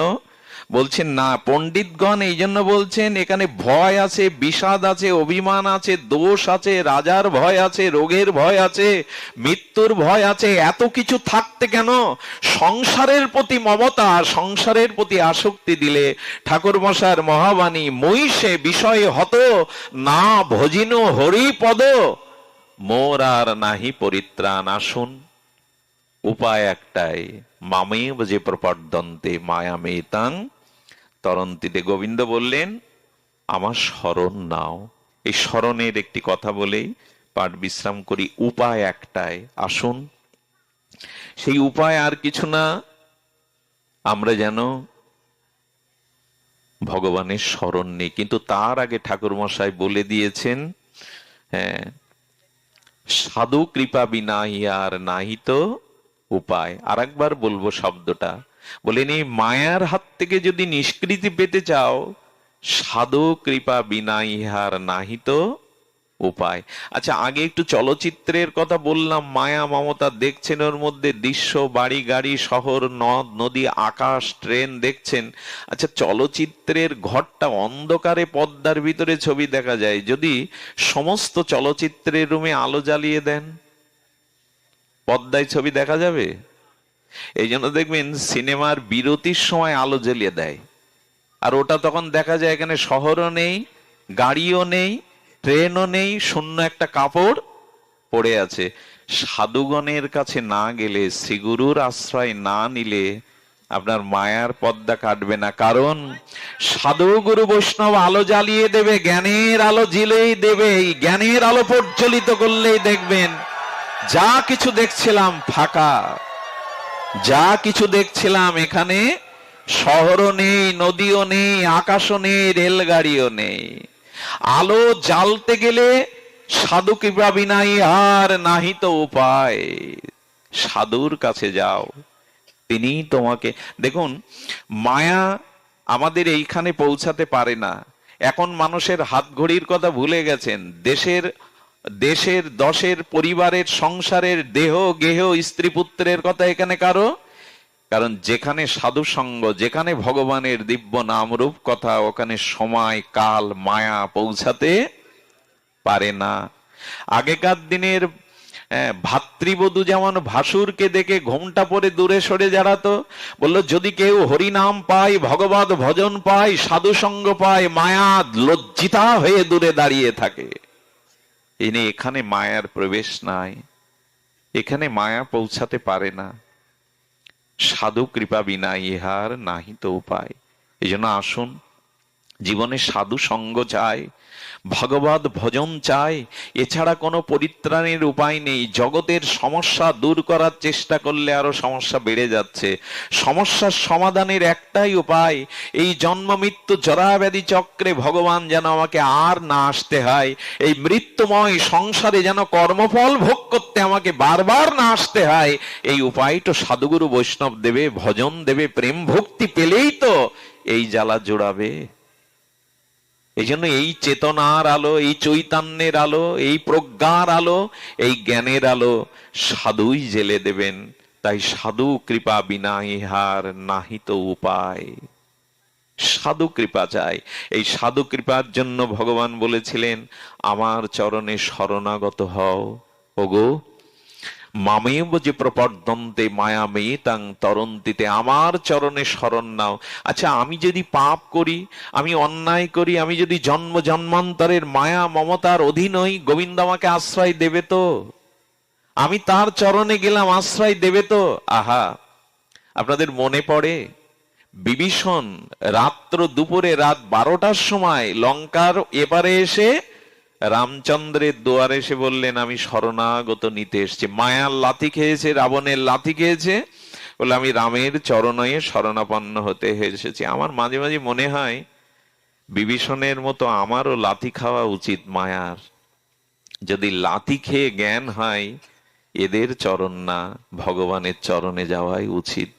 বলছেন না, পণ্ডিতগণ এই জন্য বলছেন এখানে ভয় আছে, বিষাদ আছে, অভিমান আছে, দোষ আছে, রাজার ভয় আছে, রোগের ভয় আছে, মৃত্যুর ভয় আছে। এত কিছু থাকতে কেন সংসারের প্রতি মমতা, সংসারের প্রতি আসক্তি দিলে ঠাকুর মশার মহাবাণী, মহিষে বিষয়ে হত না ভজিন হরিপদ মোর আর নাহি পরিত্রাণ। আসুন, উপায় একটাই, মামেব যে প্রপদ্যন্তে মায়ামেতাং তরন্তিতে। গোবিন্দ বললেন আমার শরণ নাও। এই শরণের একটি কথা বলেই পাঠ বিশ্রাম করি। উপায় একটাই, আসুন। সেই উপায় আর কিছু না, আমরা যেন ভগবানের শরণ নেই। কিন্তু তার আগে ঠাকুর মশাই বলে দিয়েছেন, হ্যাঁ, সাধু কৃপা বিনা ইহার নাহিত উপায়। আর একবার বলবো শব্দটা, বলেন এই মায়ার হাত থেকে যদি নিষ্কৃতি পেতে চাও, সাধু কৃপা বিনা ইহার নাহিত উপায়। আচ্ছা, আগে একটু চলচ্চিত্রের কথা বললাম, মায়া মমতা দেখছেন, ওর মধ্যে দৃশ্য, বাড়ি গাড়ি, শহর, নদ নদী, আকাশ, ট্রেন দেখছেন। আচ্ছা, চলচ্চিত্রের ঘরটা অন্ধকারে, পর্দার ভিতরে ছবি দেখা যায়। যদি সমস্ত চলচ্চিত্রের রুমে আলো জ্বালিয়ে দেন, পর্দায় ছবি দেখা যাবে? এই জন্য দেখবেন সিনেমার বিরতির সময় আলো জ্বালিয়ে দেয়, আর ওটা তখন দেখা যায় এখানে শহরও নেই, গাড়িও নেই, ট্রেনও নেই, শূন্য একটা কাপড় পড়ে আছে। সাধুগণের কাছে না গেলে, শ্রীগুরুর আশ্রয় না নিলে আপনার মায়ার পর্দা কাটবে না। কারণ সাধু গুরু বৈষ্ণব আলো জ্বালিয়ে দেবে, জ্ঞানের আলো জ্বিলেই দেবে। এই জ্ঞানের আলো প্রজ্বলিত করলেই দেখবেন যা কিছু দেখছিলাম ফাঁকা, যা কিছু দেখছিলাম এখানে শহরও নেই, নদীও নেই, আকাশও নেই, রেলগাড়িও নেই। আলো জ্বালতে গেলে সাধু কৃপা বিনাই আর নাহি তো উপায়। সাধুর কাছে যাও, তিনি তোমাকে। দেখুন, মায়া আমাদের এইখানে পৌঁছাতে পারে না। এখন মানুষের হাত ঘড়ির কথা ভুলে গেছেন, দেশের দশের, পরিবারের, সংসারের, দেহ গেহ, স্ত্রী পুত্রের কথা এখানে কারো। কারণ যেখানে সাধু সঙ্গ, যেখানে ভগবানের দিব্য নামরূপ কথা, ওখানে সময়, কাল, মায়া পৌঁছাতে পারে না। আগেকার দিনের ভাতৃবধূ যেমন ভাসুরকে দেখে ঘোমটা পরে দূরে সরে দাঁড়াতো, বললো যদি কেউ হরি নাম পায়, ভগবত ভজন পায়, সাধু সঙ্গ পায়, মায়া লজ্জিতা হয়ে দূরে দাঁড়িয়ে থাকে। এখানে মায়ার প্রবেশ নাই, এখানে মায়া পৌঁছাতে পারে না। সাধু কৃপা বিনা ইহার নাহি তো উপায়। এই জন্য আসুন, জীবনে সাধু সঙ্গ চাই, ভগবত ভজন চাই, এছাড়া কোনো পরিত্রাণের উপায় নেই। জগতের সমস্যা দূর করার চেষ্টা করলে আরো সমস্যা বেড়ে যাচ্ছে। সমস্যার সমাধানের একটাই উপায়, এই জন্ম মৃত্যু জরাব্যাধি চক্রে ভগবান যেন আমাকে আর না আসতে হয়, এই মৃত্যুময় সংসারে যেন কর্মফল ভোগ করতে আমাকে বারবার না আসতে হয়। এই উপায়টা সাধুগুরু বৈষ্ণব দেবে, ভজন দেবে। প্রেম ভক্তি পেলেই তো এই জ্বালা জোড়াবে। এই জন্য এই চেতনার আলো, এই চৈতন্যের আলো, এই প্রজ্ঞার আলো, এই জ্ঞানের আলো সাধুই জেলে দেবেন। তাই সাধু কৃপা বিনা ইহার নাহিত উপায়। সাধু কৃপা চাই। এই সাধু কৃপার জন্য ভগবান বলেছিলেন আমার চরণে শরণাগত হও। ওগো মামেব যে প্রপদ্যন্তে মায়ামেতাং তরন্তিতে, আমার চরণে শরণ নাও। আচ্ছা, আমি যদি পাপ করি, আমি অন্যায় করি, আমি যদি জন্ম জন্মান্তরের মায়া মমতার অধীন হই, গোবিন্দ আমাকে আশ্রয় দেবে তো? আমি তার চরণে গেলাম, আশ্রয় দেবে তো? আহা, আপনাদের মনে পড়ে বিভীষণ রাত্র দুপুরে, রাত 12টার সময় লঙ্কার এপারে এসে রামচন্দ্রের দুয়ারে এসে বললেন আমি শরণাগত নিতে এসেছি। মায়ার লাথি খেয়েছে, রাবণের লাথি খেয়েছে, বলে আমি রামের চরণে শরণাপন্ন হতে এসেছি। আমার মাঝে মাঝে মনে হয় বিভীষণের মতো আমারও লাথি খাওয়া উচিত মায়ার। যদি লাথি খেয়ে জ্ঞান হয়, এদের চরণ না, ভগবানের চরণে যাওয়াই উচিত।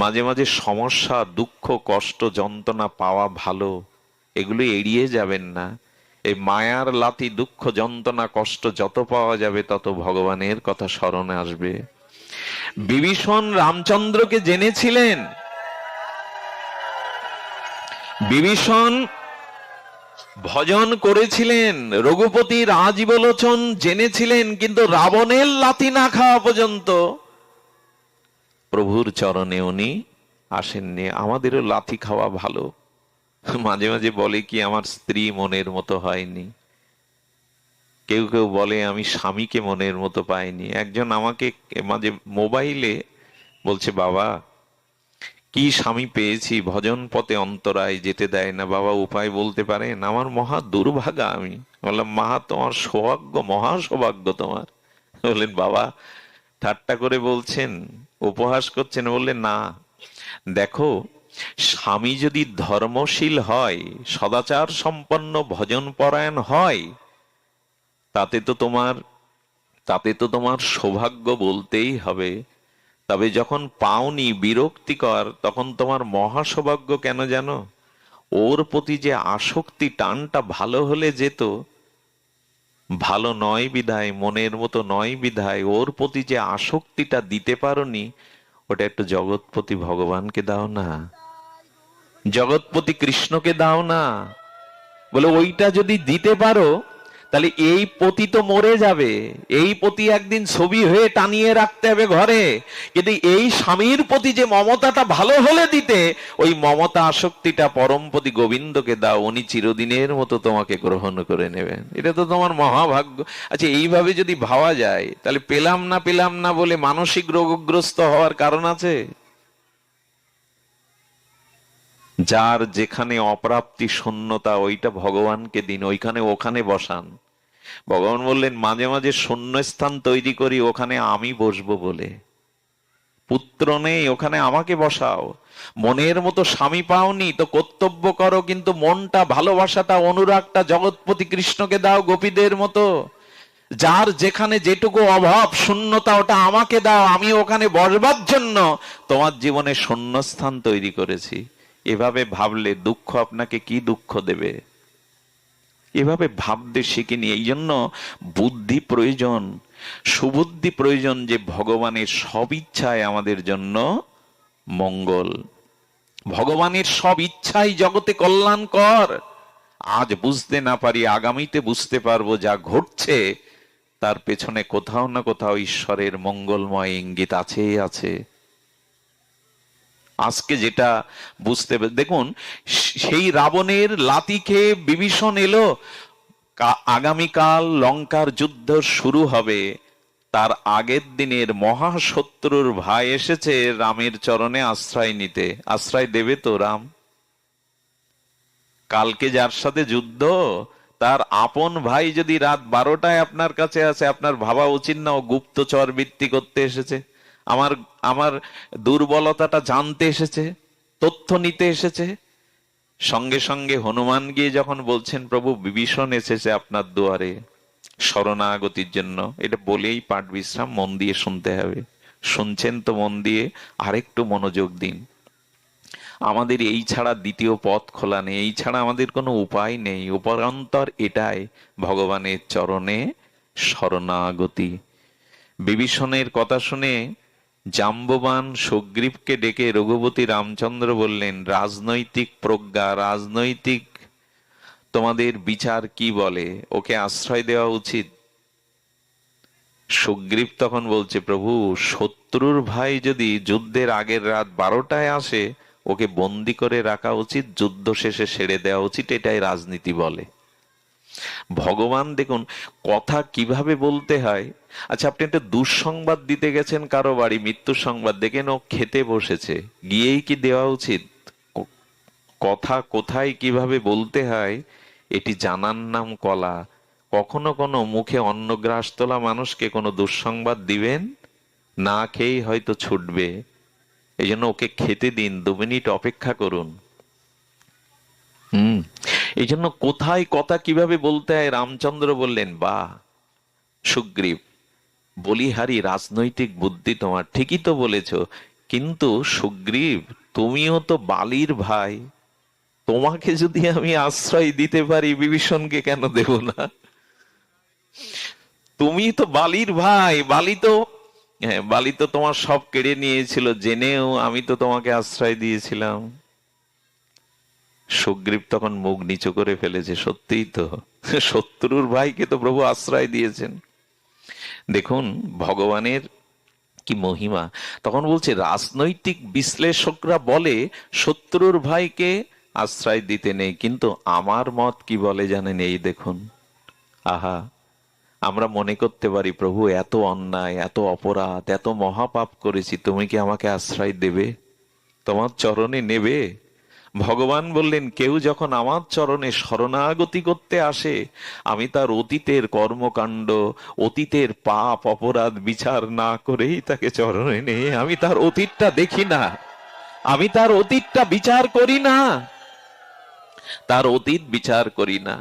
মাঝে মাঝে সমস্যা, দুঃখ, কষ্ট, যন্ত্রণা পাওয়া ভালো, এগুলো এড়িয়ে যাবেন না। এই মায়ার লাথি, দুঃখ, যন্ত্রণা, কষ্ট যত পাওয়া যাবে তত ভগবানের কথা স্মরণে আসবে। বিভীষণ রামচন্দ্রকে জেনেছিলেন, বিভীষণ ভজন করেছিলেন, রঘুপতি রাজীবলোচন জেনেছিলেন, কিন্তু রাবণের লাথি না খাওয়া পর্যন্ত প্রভুর চরণে উনি আসেননি। আমাদেরও লাথি খাওয়া ভালো। মাঝে মাঝে বলে কি আমার স্ত্রী মনের মতো হয়নি, কেউ কেউ বলে আমি স্বামীকে মনের মতো পাইনি। একজন আমাকে মাঝে মোবাইলে বলছে, বাবা কি স্বামী পেয়েছি, ভজন পথে অন্তরায় যেতে দেয় না, বাবা উপায় বলতে পারেন? আমার মহা দুর্ভাগা। আমি বললাম, মহা তোমার সৌভাগ্য, মহা সৌভাগ্য তোমার। বললেন, বাবা ঠাট্টা করে বলছেন, উপহাস করছেন? বললেন, না, দেখো স্বামী যদি ধর্মশীল হয়, সদাচার সম্পন্ন, ভজন পরায়ণ হয়, তাতে তো তোমার সৌভাগ্য বলতেই হবে। তবে যখন পাওনি, বিরক্তিকর, তখন তোমার মহা সৌভাগ্য কেন জানো? ওর প্রতি যে আসক্তি, টানটা ভালো হলে যেত, ভালো নয় বিধায়, মনের মতো নয় বিধায় ওর প্রতি যে আসক্তিটা দিতে পারোনি, ওটা একটু জগৎপতি ভগবানকে দাও না, জগৎপতি কৃষ্ণকে দাও না। বলে ওইটা যদি দিতে পারো তাহলে এই পতি তো মরে যাবে, এই পতি একদিন ছবি হয়ে টানিয়ে রাখতে হবে ঘরে, কিন্তু এই স্বামীর প্রতি যে মমতাটা ভালো হলে দিতে, ওই মমতা আসক্তিটা পরমপতি গোবিন্দকে দাও, উনি চিরদিনের মতো তোমাকে গ্রহণ করে নেবেন। এটা তো তোমার মহাভাগ্য। আচ্ছা, এইভাবে যদি ভাবা যায়, তাহলে পেলাম না বলে মানসিক রোগগ্রস্ত হওয়ার কারণ আছে? যার যেখানে অপ্রাপ্তি, শূন্যতা, ওইটা ভগবানকে দিন, ওখানে বসান। ভগবান বললেন, মাঝে মাঝে শূন্যস্থান তৈরি করি, ওখানে আমি বসবো বলে। পুত্র নেই, ওখানে আমাকে বসাও। মনের মতো স্বামী পাওনি তো কর্তব্য করো, কিন্তু মনটা, ভালোবাসাটা, অনুরাগটা জগৎপতি কৃষ্ণকে দাও গোপীদের মতো। যার যেখানে যেটুকু অভাব, শূন্যতা, ওটা আমাকে দাও, আমি ওখানে বসবার জন্য তোমার জীবনে শূন্যস্থান তৈরি করেছি। এভাবে ভাবলে দুঃখ আপনাকে কি দুঃখ দেবে? এভাবে ভাবতে শিখিনি। এই জন্য বুদ্ধি প্রয়োজন, সুবুদ্ধি প্রয়োজন, যে ভগবানের সব ইচ্ছায় আমাদের জন্য মঙ্গল। ভগবানের সব ইচ্ছাই জগতে কল্যাণকর। আজ বুঝতে না পারি, আগামীতে বুঝতে পারবো যা ঘটছে তার পেছনে কোথাও না কোথাও ঈশ্বরের মঙ্গলময় ইঙ্গিত আছে। আজকে যেটা বুঝতে, দেখুন সেই রাবণের লাথি খেয়ে বিভীষণ এলো, আগামীকাল লঙ্কার যুদ্ধ শুরু হবে, তার আগের দিনের মহাশত্রুর ভাই এসেছে রামের চরণে আশ্রয় নিতে। আশ্রয় দেবে তো রাম? কালকে যার সাথে যুদ্ধ, তার আপন ভাই যদি রাত 12টায় আপনার কাছে আছে, আপনার ভাবা উচিত না ও গুপ্তচর বৃত্তি করতে এসেছে, আমার দুর্বলতাটা জানতে এসেছে, তথ্য নিতে এসেছে? সঙ্গে সঙ্গে হনুমান গিয়ে যখন বলছেন, প্রভু বিভীষণ এসেছে আপনার দুয়ারে শরণাগতির জন্য, এটা বলেই পাঠ বিশ্রাম, মন দিয়ে শুনতে হবে। শুনছেন তো মন দিয়ে, আরেকটু মনোযোগ দিন। আমাদের এই ছাড়া দ্বিতীয় পথ খোলা নেই, এই ছাড়া আমাদের কোনো উপায় নেই। উপায়ন্তর এটাই, ভগবানের চরণে শরণাগতি। বিভীষণের কথা শুনে জাম্ববান সুগ্রীবকে ডেকে রঘুপতি রামচন্দ্র বললেন, রাজনৈতিক প্রজ্ঞা, রাজনৈতিক তোমাদের বিচার কি বলে, ওকে আশ্রয় দেওয়া উচিত? সুগ্রীব তখন বলছে, প্রভু শত্রুর ভাই যদি যুদ্ধের আগের রাত 12টায় আসে, ওকে বন্দি করে রাখা উচিত, যুদ্ধ শেষে ছেড়ে দেওয়া উচিত, এটাই রাজনীতি বলে। ভগবান দেখুন কথা কিভাবে বলতে হয়। আচ্ছা, আপনি একটা দুঃসংবাদ দিতে গেছেন কারো বাড়ি, মৃত্যুর সংবাদ, দেখেন ও খেতে বসেছে, গিয়েই কি দেওয়া উচিত? কথা কোথায় কিভাবে বলতে হয় এটি জানার নাম কলা। কখনো কোনো মুখে অন্নগ্রাস তোলা মানুষকে কোনো দুঃসংবাদ দিবেন, না খেয়েই হয়তো ছুটবে। এই জন্য ওকে খেতে দিন, 2 মিনিট অপেক্ষা করুন। এই জন্য কোথায় কথা কিভাবে বলতে হয় রামচন্দ্র বললেন, বাহ সুগ্রীব, বলিহারি রাজনৈতিক বুদ্ধি তোমার, ঠিকই তো বলেছ, কিন্তু সুগ্রীব তুমিও তো বালির ভাই, তোমাকে যদি আমি আশ্রয় দিতে পারি বিভীষণকে কেন দেব না? তুমি তো বালির ভাই, বালি তো, হ্যাঁ বালি তো তোমার সব কেড়ে নিয়েছিল, জেনেও আমি তো তোমাকে আশ্রয় দিয়েছিলাম। সুগ্রীব তখন মুখ নিচু করে ফেলেছে, সত্যিই তো, শত্রুর ভাইকে তো প্রভু আশ্রয় দিয়েছেন। দেখুন ভগবানের কি মহিমা। তখন বলছে রাজনৈতিক বিশ্লেষকরা বলে শত্রুর ভাইকে আশ্রয় দিতে নেই, কিন্তু আমার মত কি বলে জানেন? এই দেখুন, আহা, আমরা মনে করতে পারি প্রভু এত অন্যায়, এত অপরাধ, এত মহাপাপ করেছি, তুমি কি আমাকে আশ্রয় দেবে, তোমার চরণে নেবে? ভগবান বললেন কেউ যখন আমার চরণে শরণাগতি করতে আসে, আমি তার অতীতের কর্মকাণ্ড, অতীতের পাপ অপরাধ বিচার না করেই তাকে চরণে নেই। আমি তার অতীতটা দেখি না, আমি তার অতীতটা বিচার করি না, তার অতীত বিচার করি না।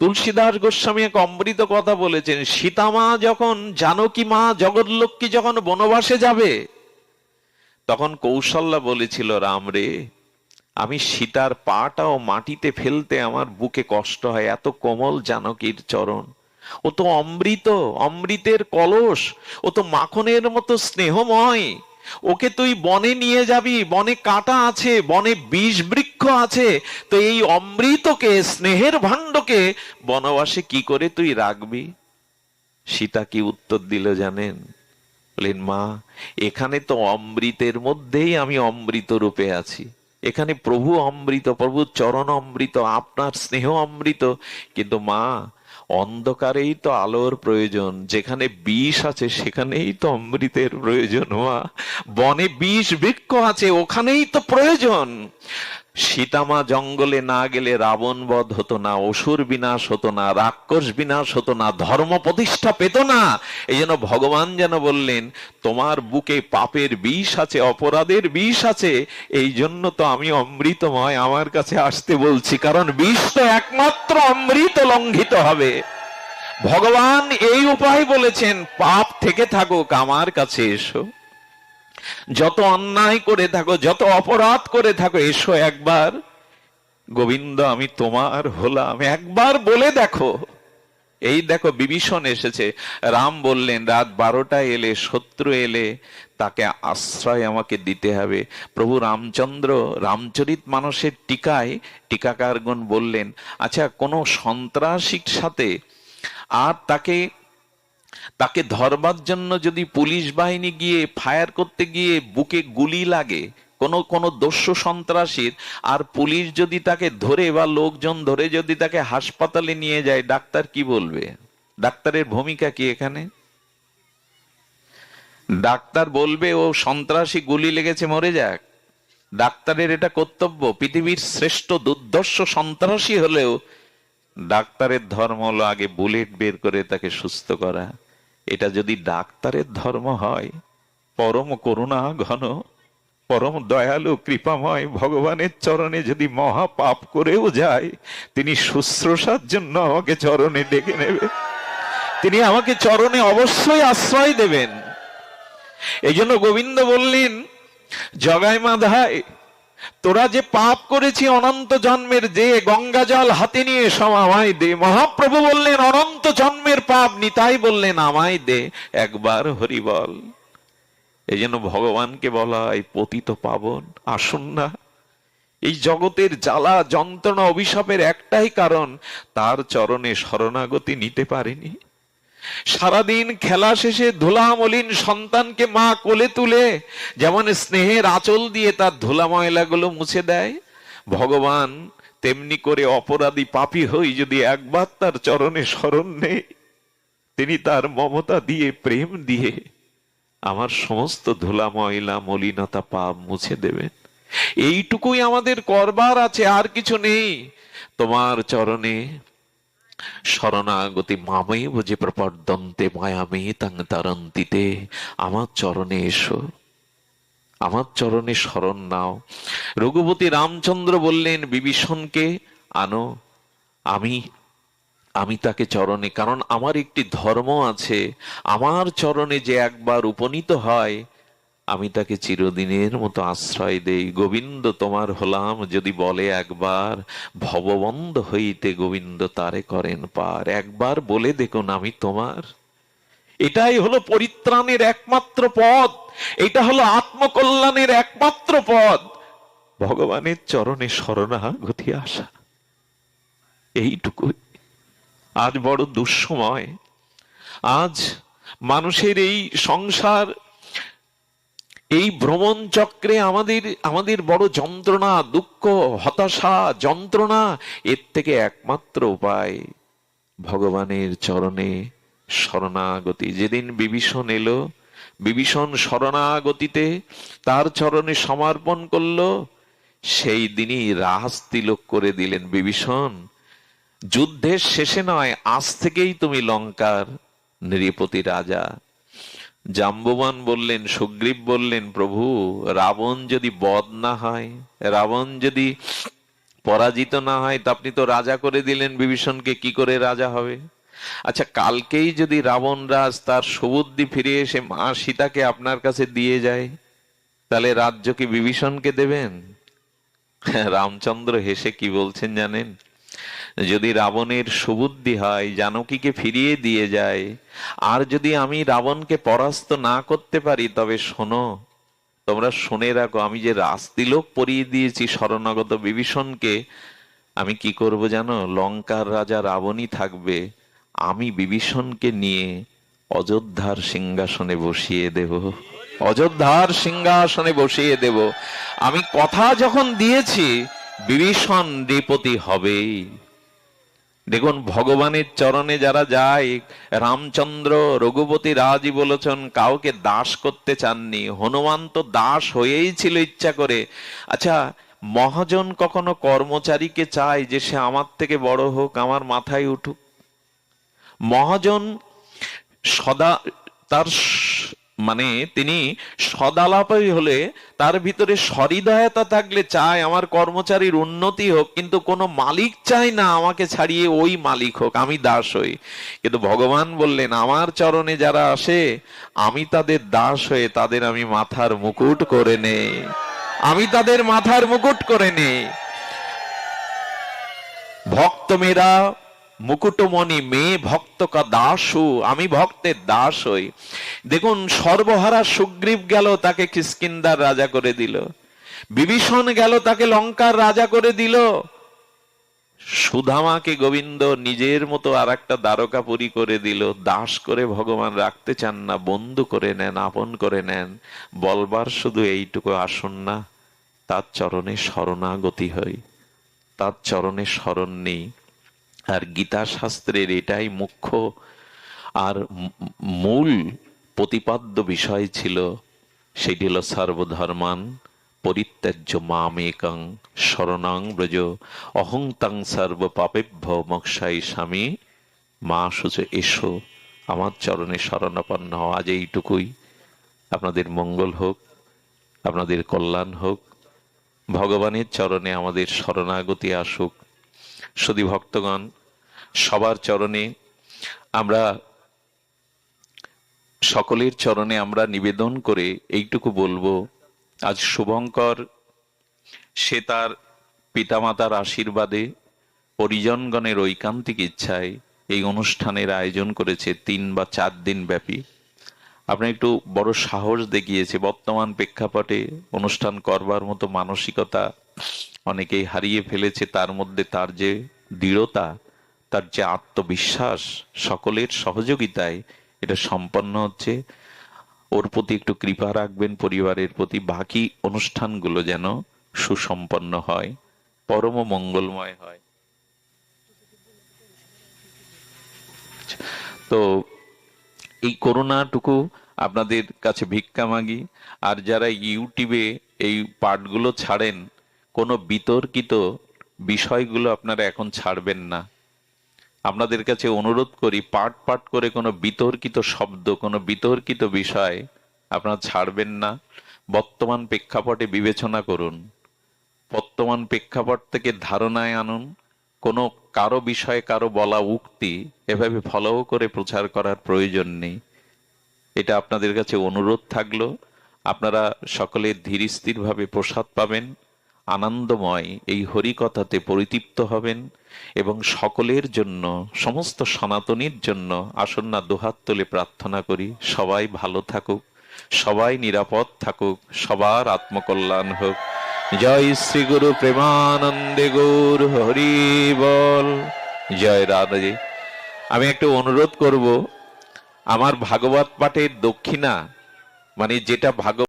তুলসীদাস গোস্বামী এক অমৃত কথা বলেছেন, সীতামা যখন, জানকী মা জগৎলক্ষ্মী যখন বনবাসে যাবে, তখন কৌশল্যা বলেছিল, রাম রে, আমি সীতার পাটাও মাটিতে ফেলতে আমার বুকে কষ্ট হয়, এত কোমল জানকীর চরণ, ও তো অমৃত, অমৃতের কলস, ও তো মাখনের মতো স্নেহময়, ওকে তুই বনে নিয়ে যাবি, বনে কাঁটা আছে, বনে বিষ বৃক্ষ আছে, তো এই অমৃতকে, স্নেহের ভাণ্ডকে বনবাসে কি করে তুই রাখবি? সীতা কি উত্তর দিল জানেন? বলেন, মা এখানে তো অমৃতের মধ্যেই আমি অমৃত রূপে আছি, এখানে প্রভু অমৃত, প্রভু চরণ অমৃত, আপনার স্নেহ অমৃত, কিন্তু মা অন্ধকারেই তো আলোর প্রয়োজন, যেখানে বিষ আছে সেখানেই তো অমৃতের প্রয়োজন, মা বনে বিষ বৃক্ষ আছে ওখানেই তো প্রয়োজন। সীতামা জঙ্গলে না গেলে রাবণ বধ হতো না, অসুর বিনাশ হতো না, রাক্ষস বিনাশ হতো না, ধর্ম প্রতিষ্ঠা পেত না। এই জন্য ভগবান যেন বললেন, তোমার বুকে পাপের বিষ আছে, অপরাধের বিষ আছে, এই জন্য তো আমি অমৃতময়, আমার কাছে আসতে বলছি, কারণ বিষ তো একমাত্র অমৃত লঙ্ঘিত হবে। ভগবান এই উপায় বলেছেন, পাপ থেকে থাকুক আমার কাছে এসো, যত অন্যায় করে থাকো, যত অপরাধ করে থাকো, এসো একবার, গোবিন্দ আমি তোমার হলাম, একবার বলে দেখো। এই দেখো বিভীষণ এসেছে, রাম বললেন রাত 12টায় এলে, শত্রু এলে তাকে আশ্রয় আমাকে দিতে হবে। প্রভু রামচন্দ্র রামচরিত মানসের টিকায় টিকাকারগণ বললেন, আচ্ছা কোন সন্ত্রাসীর সাথে আর তাকে তাকে ধরবার জন্য যদি পুলিশ বাহিনী গিয়ে ফায়ার করতে গিয়ে বুকে গুলি লাগে, কোন কোন দস্যু সন্ত্রাসীর, আর পুলিশ যদি তাকে ধরে বা লোকজন ধরে যদি তাকে হাসপাতালে নিয়ে যায়, ডাক্তার কি বলবে? ডাক্তারের ভূমিকা কি এখানে? ডাক্তার বলবে ও সন্ত্রাসী, গুলি লেগেছে মরে যাক? ডাক্তারের এটা কর্তব্য। পৃথিবীর শ্রেষ্ঠ দুর্ধর্ষ সন্ত্রাসী হলেও ডাক্তারের ধর্ম হলো আগে বুলেট বের করে তাকে সুস্থ করা। এটা যদি ডাক্তারের ধর্ম হয়, পরম করুণা ঘন, পরম দয়ালু কৃপাময় ভগবানের চরণে যদি মহা পাপ করেও যায়, তিনি শুশ্রূষার জন্য আমাকে চরণে ডেকে নেবে, তিনি আমাকে চরণে অবশ্যই আশ্রয় দেবেন। এই জন্য গোবিন্দ বললেন, জগাই মাধায় তোরা যে পাপ করেছি অনন্ত জন্মের, যে গঙ্গা জল হাতে নিয়ে সব আমায় দে। মহাপ্রভু বললেন অনন্ত জন্মের পাপ, নিতাই বললেন আমায় দে একবার হরি বল। এই জন্য ভগবানকে বলা হয় পতিত পাবন। আসুন না, এই জগতের জ্বালা যন্ত্রণা অভিশাপের একটাই কারণ, তার চরণে শরণাগতি নিতে পারেনি। সারাদিন খেলা শেষে ধুলা মলিন সন্তানকে মা কোলে তুলে যেমন স্নেহের আঁচল দিয়ে তার ধুলা ময়লাগুলো মুছে দেয়, ভগবান তেমনি করে অপরাধী পাপী হই যদি একবার তার চরণে শরণ নেই, তিনি তার মমতা দিয়ে, প্রেম দিয়ে আমার সমস্ত ধুলা ময়লা মলিনতা পাপ মুছে দেবেন। এইটুকুই আমাদের করবার আছে, আর কিছু নেই। তোমার চরণে শরণাগতি, মামে বুঝে প্রপর্দন্তে মায়ামে তাং তারন্তিতে, আমার চরণে এসো, আমার চরণে শরণ নাও। রঘুপতি রামচন্দ্র বললেন বিভীষণকে আনো, আমি আমি তাকে চরণে, কারণ আমার একটি ধর্ম আছে, আমার চরণে যে একবার উপনীত হয় আমি তাকে চিরদিনের মতো আশ্রয় দেই। গোবিন্দ তোমার হলাম যদি বলে একবার, ভববন্ধ হইতে গোবিন্দ তারে করেন পার। একবার বলে দেখুন আমি তোমার। এটাই হলো পরিত্রাণের একমাত্র পথ, এটা হলো আত্মকল্যাণের একমাত্র পথ, ভগবানের চরণে শরণাগতি আসা। এইটুকুই। আজ বড় দুঃসময়, আজ মানুষের এই সংসার, এই ভ্রমণ চক্রে আমাদের আমাদের বড় যন্ত্রণা, দুঃখ, হতাশা, যন্ত্রণা। এর থেকে একমাত্র উপায় ভগবানের চরণে শরণাগতি। যেদিন বিভীষণ এলো, বিভীষণ শরণাগতিতে তার চরণে সমর্পণ করলো, সেই দিনই রাজ তিলক করে দিলেন। বিভীষণ, যুদ্ধের শেষে নয়, আজ থেকেই তুমি লঙ্কার নৃপতি রাজা। জাম্ববান বললেন, সুগ্রীব বললেন, প্রভু রাবণ যদি বধ না হয়, রাবণ যদি পরাজিত না হয়, তা আপনি তো রাজা করে দিলেন বিভীষণকে, কি করে রাজা হবে? আচ্ছা, কালকেই যদি রাবণ রাজ তার সুবুদ্ধি ফিরে এসে মা সীতাকে আপনার কাছে দিয়ে যায়, তাহলে রাজ্য কি বিভীষণকে দেবেন? রামচন্দ্র হেসে কি বলছেন জানেন? যদি রাবণের সুবুদ্ধি হয়, জানকীকে ফিরিয়ে দিয়ে যায়, আর যদি আমি রাবণকে পরাস্ত না করতে পারি, তবে শোনো, তোমরা শুনে রাখো, আমি যে রাজতিলক পরিয়ে দিয়েছি শরণাগত বিভীষণকে, আমি কি করব জানো? লঙ্কার রাজা রাবণই থাকবে, আমি বিভীষণকে নিয়ে অযোধ্যার সিংহাসনে বসিয়ে দেব, অযোধ্যার সিংহাসনে বসিয়ে দেব। আমি কথা যখন দিয়েছি, বিভীষণ নৃপতি হবেই। দেখুন, ভগবানের চরণে যারা যায়, রামচন্দ্র রঘুপতি রাজই বলেছেন, কাউকে দাস করতে চাননি। হনুমান তো দাস হয়েই ছিল ইচ্ছা করে। আচ্ছা, মহাজন কখনো কর্মচারীকে চায় যে সে আমার থেকে বড় হোক, আমার মাথায় উঠুক? মহাজন সদা তার মানে তিনি সদালাপী হলে, তার ভিতরে সহৃদয়তা থাকলে চায় আমার কর্মচারীর উন্নতি হোক, কিন্তু কোনো মালিক চায় না আমাকে ছাড়িয়ে ওই মালিক হোক, আমি দাস হই। কিন্তু ভগবান বললেন, আমার চরণে যারা আসে, আমি তাদের দাস হয়ে তাদের আমি মাথার মুকুট করে নেই, আমি তাদের মাথার মুকুট করে নেই। ভক্ত মেরা মুকুটমণি মে ভক্ত কা দাসু, আমি ভক্তের দাস হই। দেখুন, সর্বহারা সুগ্রীব গেল, তাকে কিষ্কিন্ধার রাজা করে দিল। বিভীষণ গেল, তাকে লঙ্কার রাজা করে দিল। সুধামাকে গোবিন্দ নিজের মতো আর একটা দ্বারকাপুরী করে দিল। দাস করে ভগবান রাখতে চান না, বন্ধু করে নেন, আপন করে নেন। বলবার শুধু এইটুকু, আসুন না তার চরণে শরণাগতি হই, তার চরণে শরণ নেই। আর গীতা শাস্ত্রের এটাই মুখ্য আর মূল প্রতিপাদ্য বিষয় ছিল। সেটি হল সর্বধর্মান পরিত্যাজ্য মামেকং শরণং ব্রজ অহং তং সর্ব পাপেভ্য মোক্ষামিষামি মা শুচ এসো, আমার চরণে শরণাপন্ন হও। আজ এইটুকুই। আপনাদের মঙ্গল হোক, আপনাদের কল্যাণ হোক, ভগবানের চরণে আমাদের শরণাগতি আসুক। শুধু ভক্তগণ, সবার চরণে আমরা, সকলের চরণে আমরা নিবেদন করে এইটুকু বলবো, আজ শুভঙ্কর সে তার পিতামাতার আশীর্বাদে, পরিজনগণের ঐকান্তিক ইচ্ছায় এই অনুষ্ঠানের আয়োজন করেছে 3 বা 4 দিন ব্যাপী। আপনি একটু বড় সাহস দেখিয়েছে। বর্তমান প্রেক্ষাপটে অনুষ্ঠান করবার মতো মানসিকতা অনেকেই হারিয়ে ফেলেছে। তার মধ্যে তার যে দৃঢ়তা, তার যে আত্মবিশ্বাস, সকলের সহযোগিতায় এটা সম্পন্ন হচ্ছে। ওর প্রতি একটু কৃপা রাখবেন, পরিবারের প্রতি। বাকি অনুষ্ঠানগুলো যেন সুসম্পন্ন হয়, পরম মঙ্গলময় হয়। তো এই করোনাটুকু আপনাদের কাছে ভিক্ষা মাগি। আর যারা ইউটিউবে এই পাঠগুলো ছাড়েন, কোনো বিতর্কিত বিষয়গুলো আপনারা এখন ছাড়বেন না। আপনাদের কাছে অনুরোধ করি, পাঠ পাঠ করে কোনো বিতর্কিত শব্দ, কোনো বিতর্কিত বিষয় আপনারা ছাড়বেন না। বর্তমান প্রেক্ষাপটে বিবেচনা করুন, বর্তমান প্রেক্ষাপট থেকে ধারণায় আনুন। কোনো কারো বিষয়ে কারো বলা উক্তি এভাবে ফলো করে প্রচার করার প্রয়োজন নেই। এটা আপনাদের কাছে অনুরোধ থাকলো। আপনারা সকলে ধীর স্থির ভাবে প্রসাদ পাবেন, আনন্দময় এই হরিকথাতে পরিতৃপ্ত হবেন এবং সকলের জন্য, সমস্ত সনাতনীর জন্য আসুন না দুহাত তুলে প্রার্থনা করি, সবাই ভালো থাকুক, সবাই নিরাপদ থাকুক, সবার আত্মকল্যাণ হোক। জয় শ্রী গুরু প্রেমানন্দে গৌর হরি বল। জয় রাধে। আমি একটু অনুরোধ করব, আমার ভাগবত পাঠের দক্ষিণা, মানে যেটা ভাগবত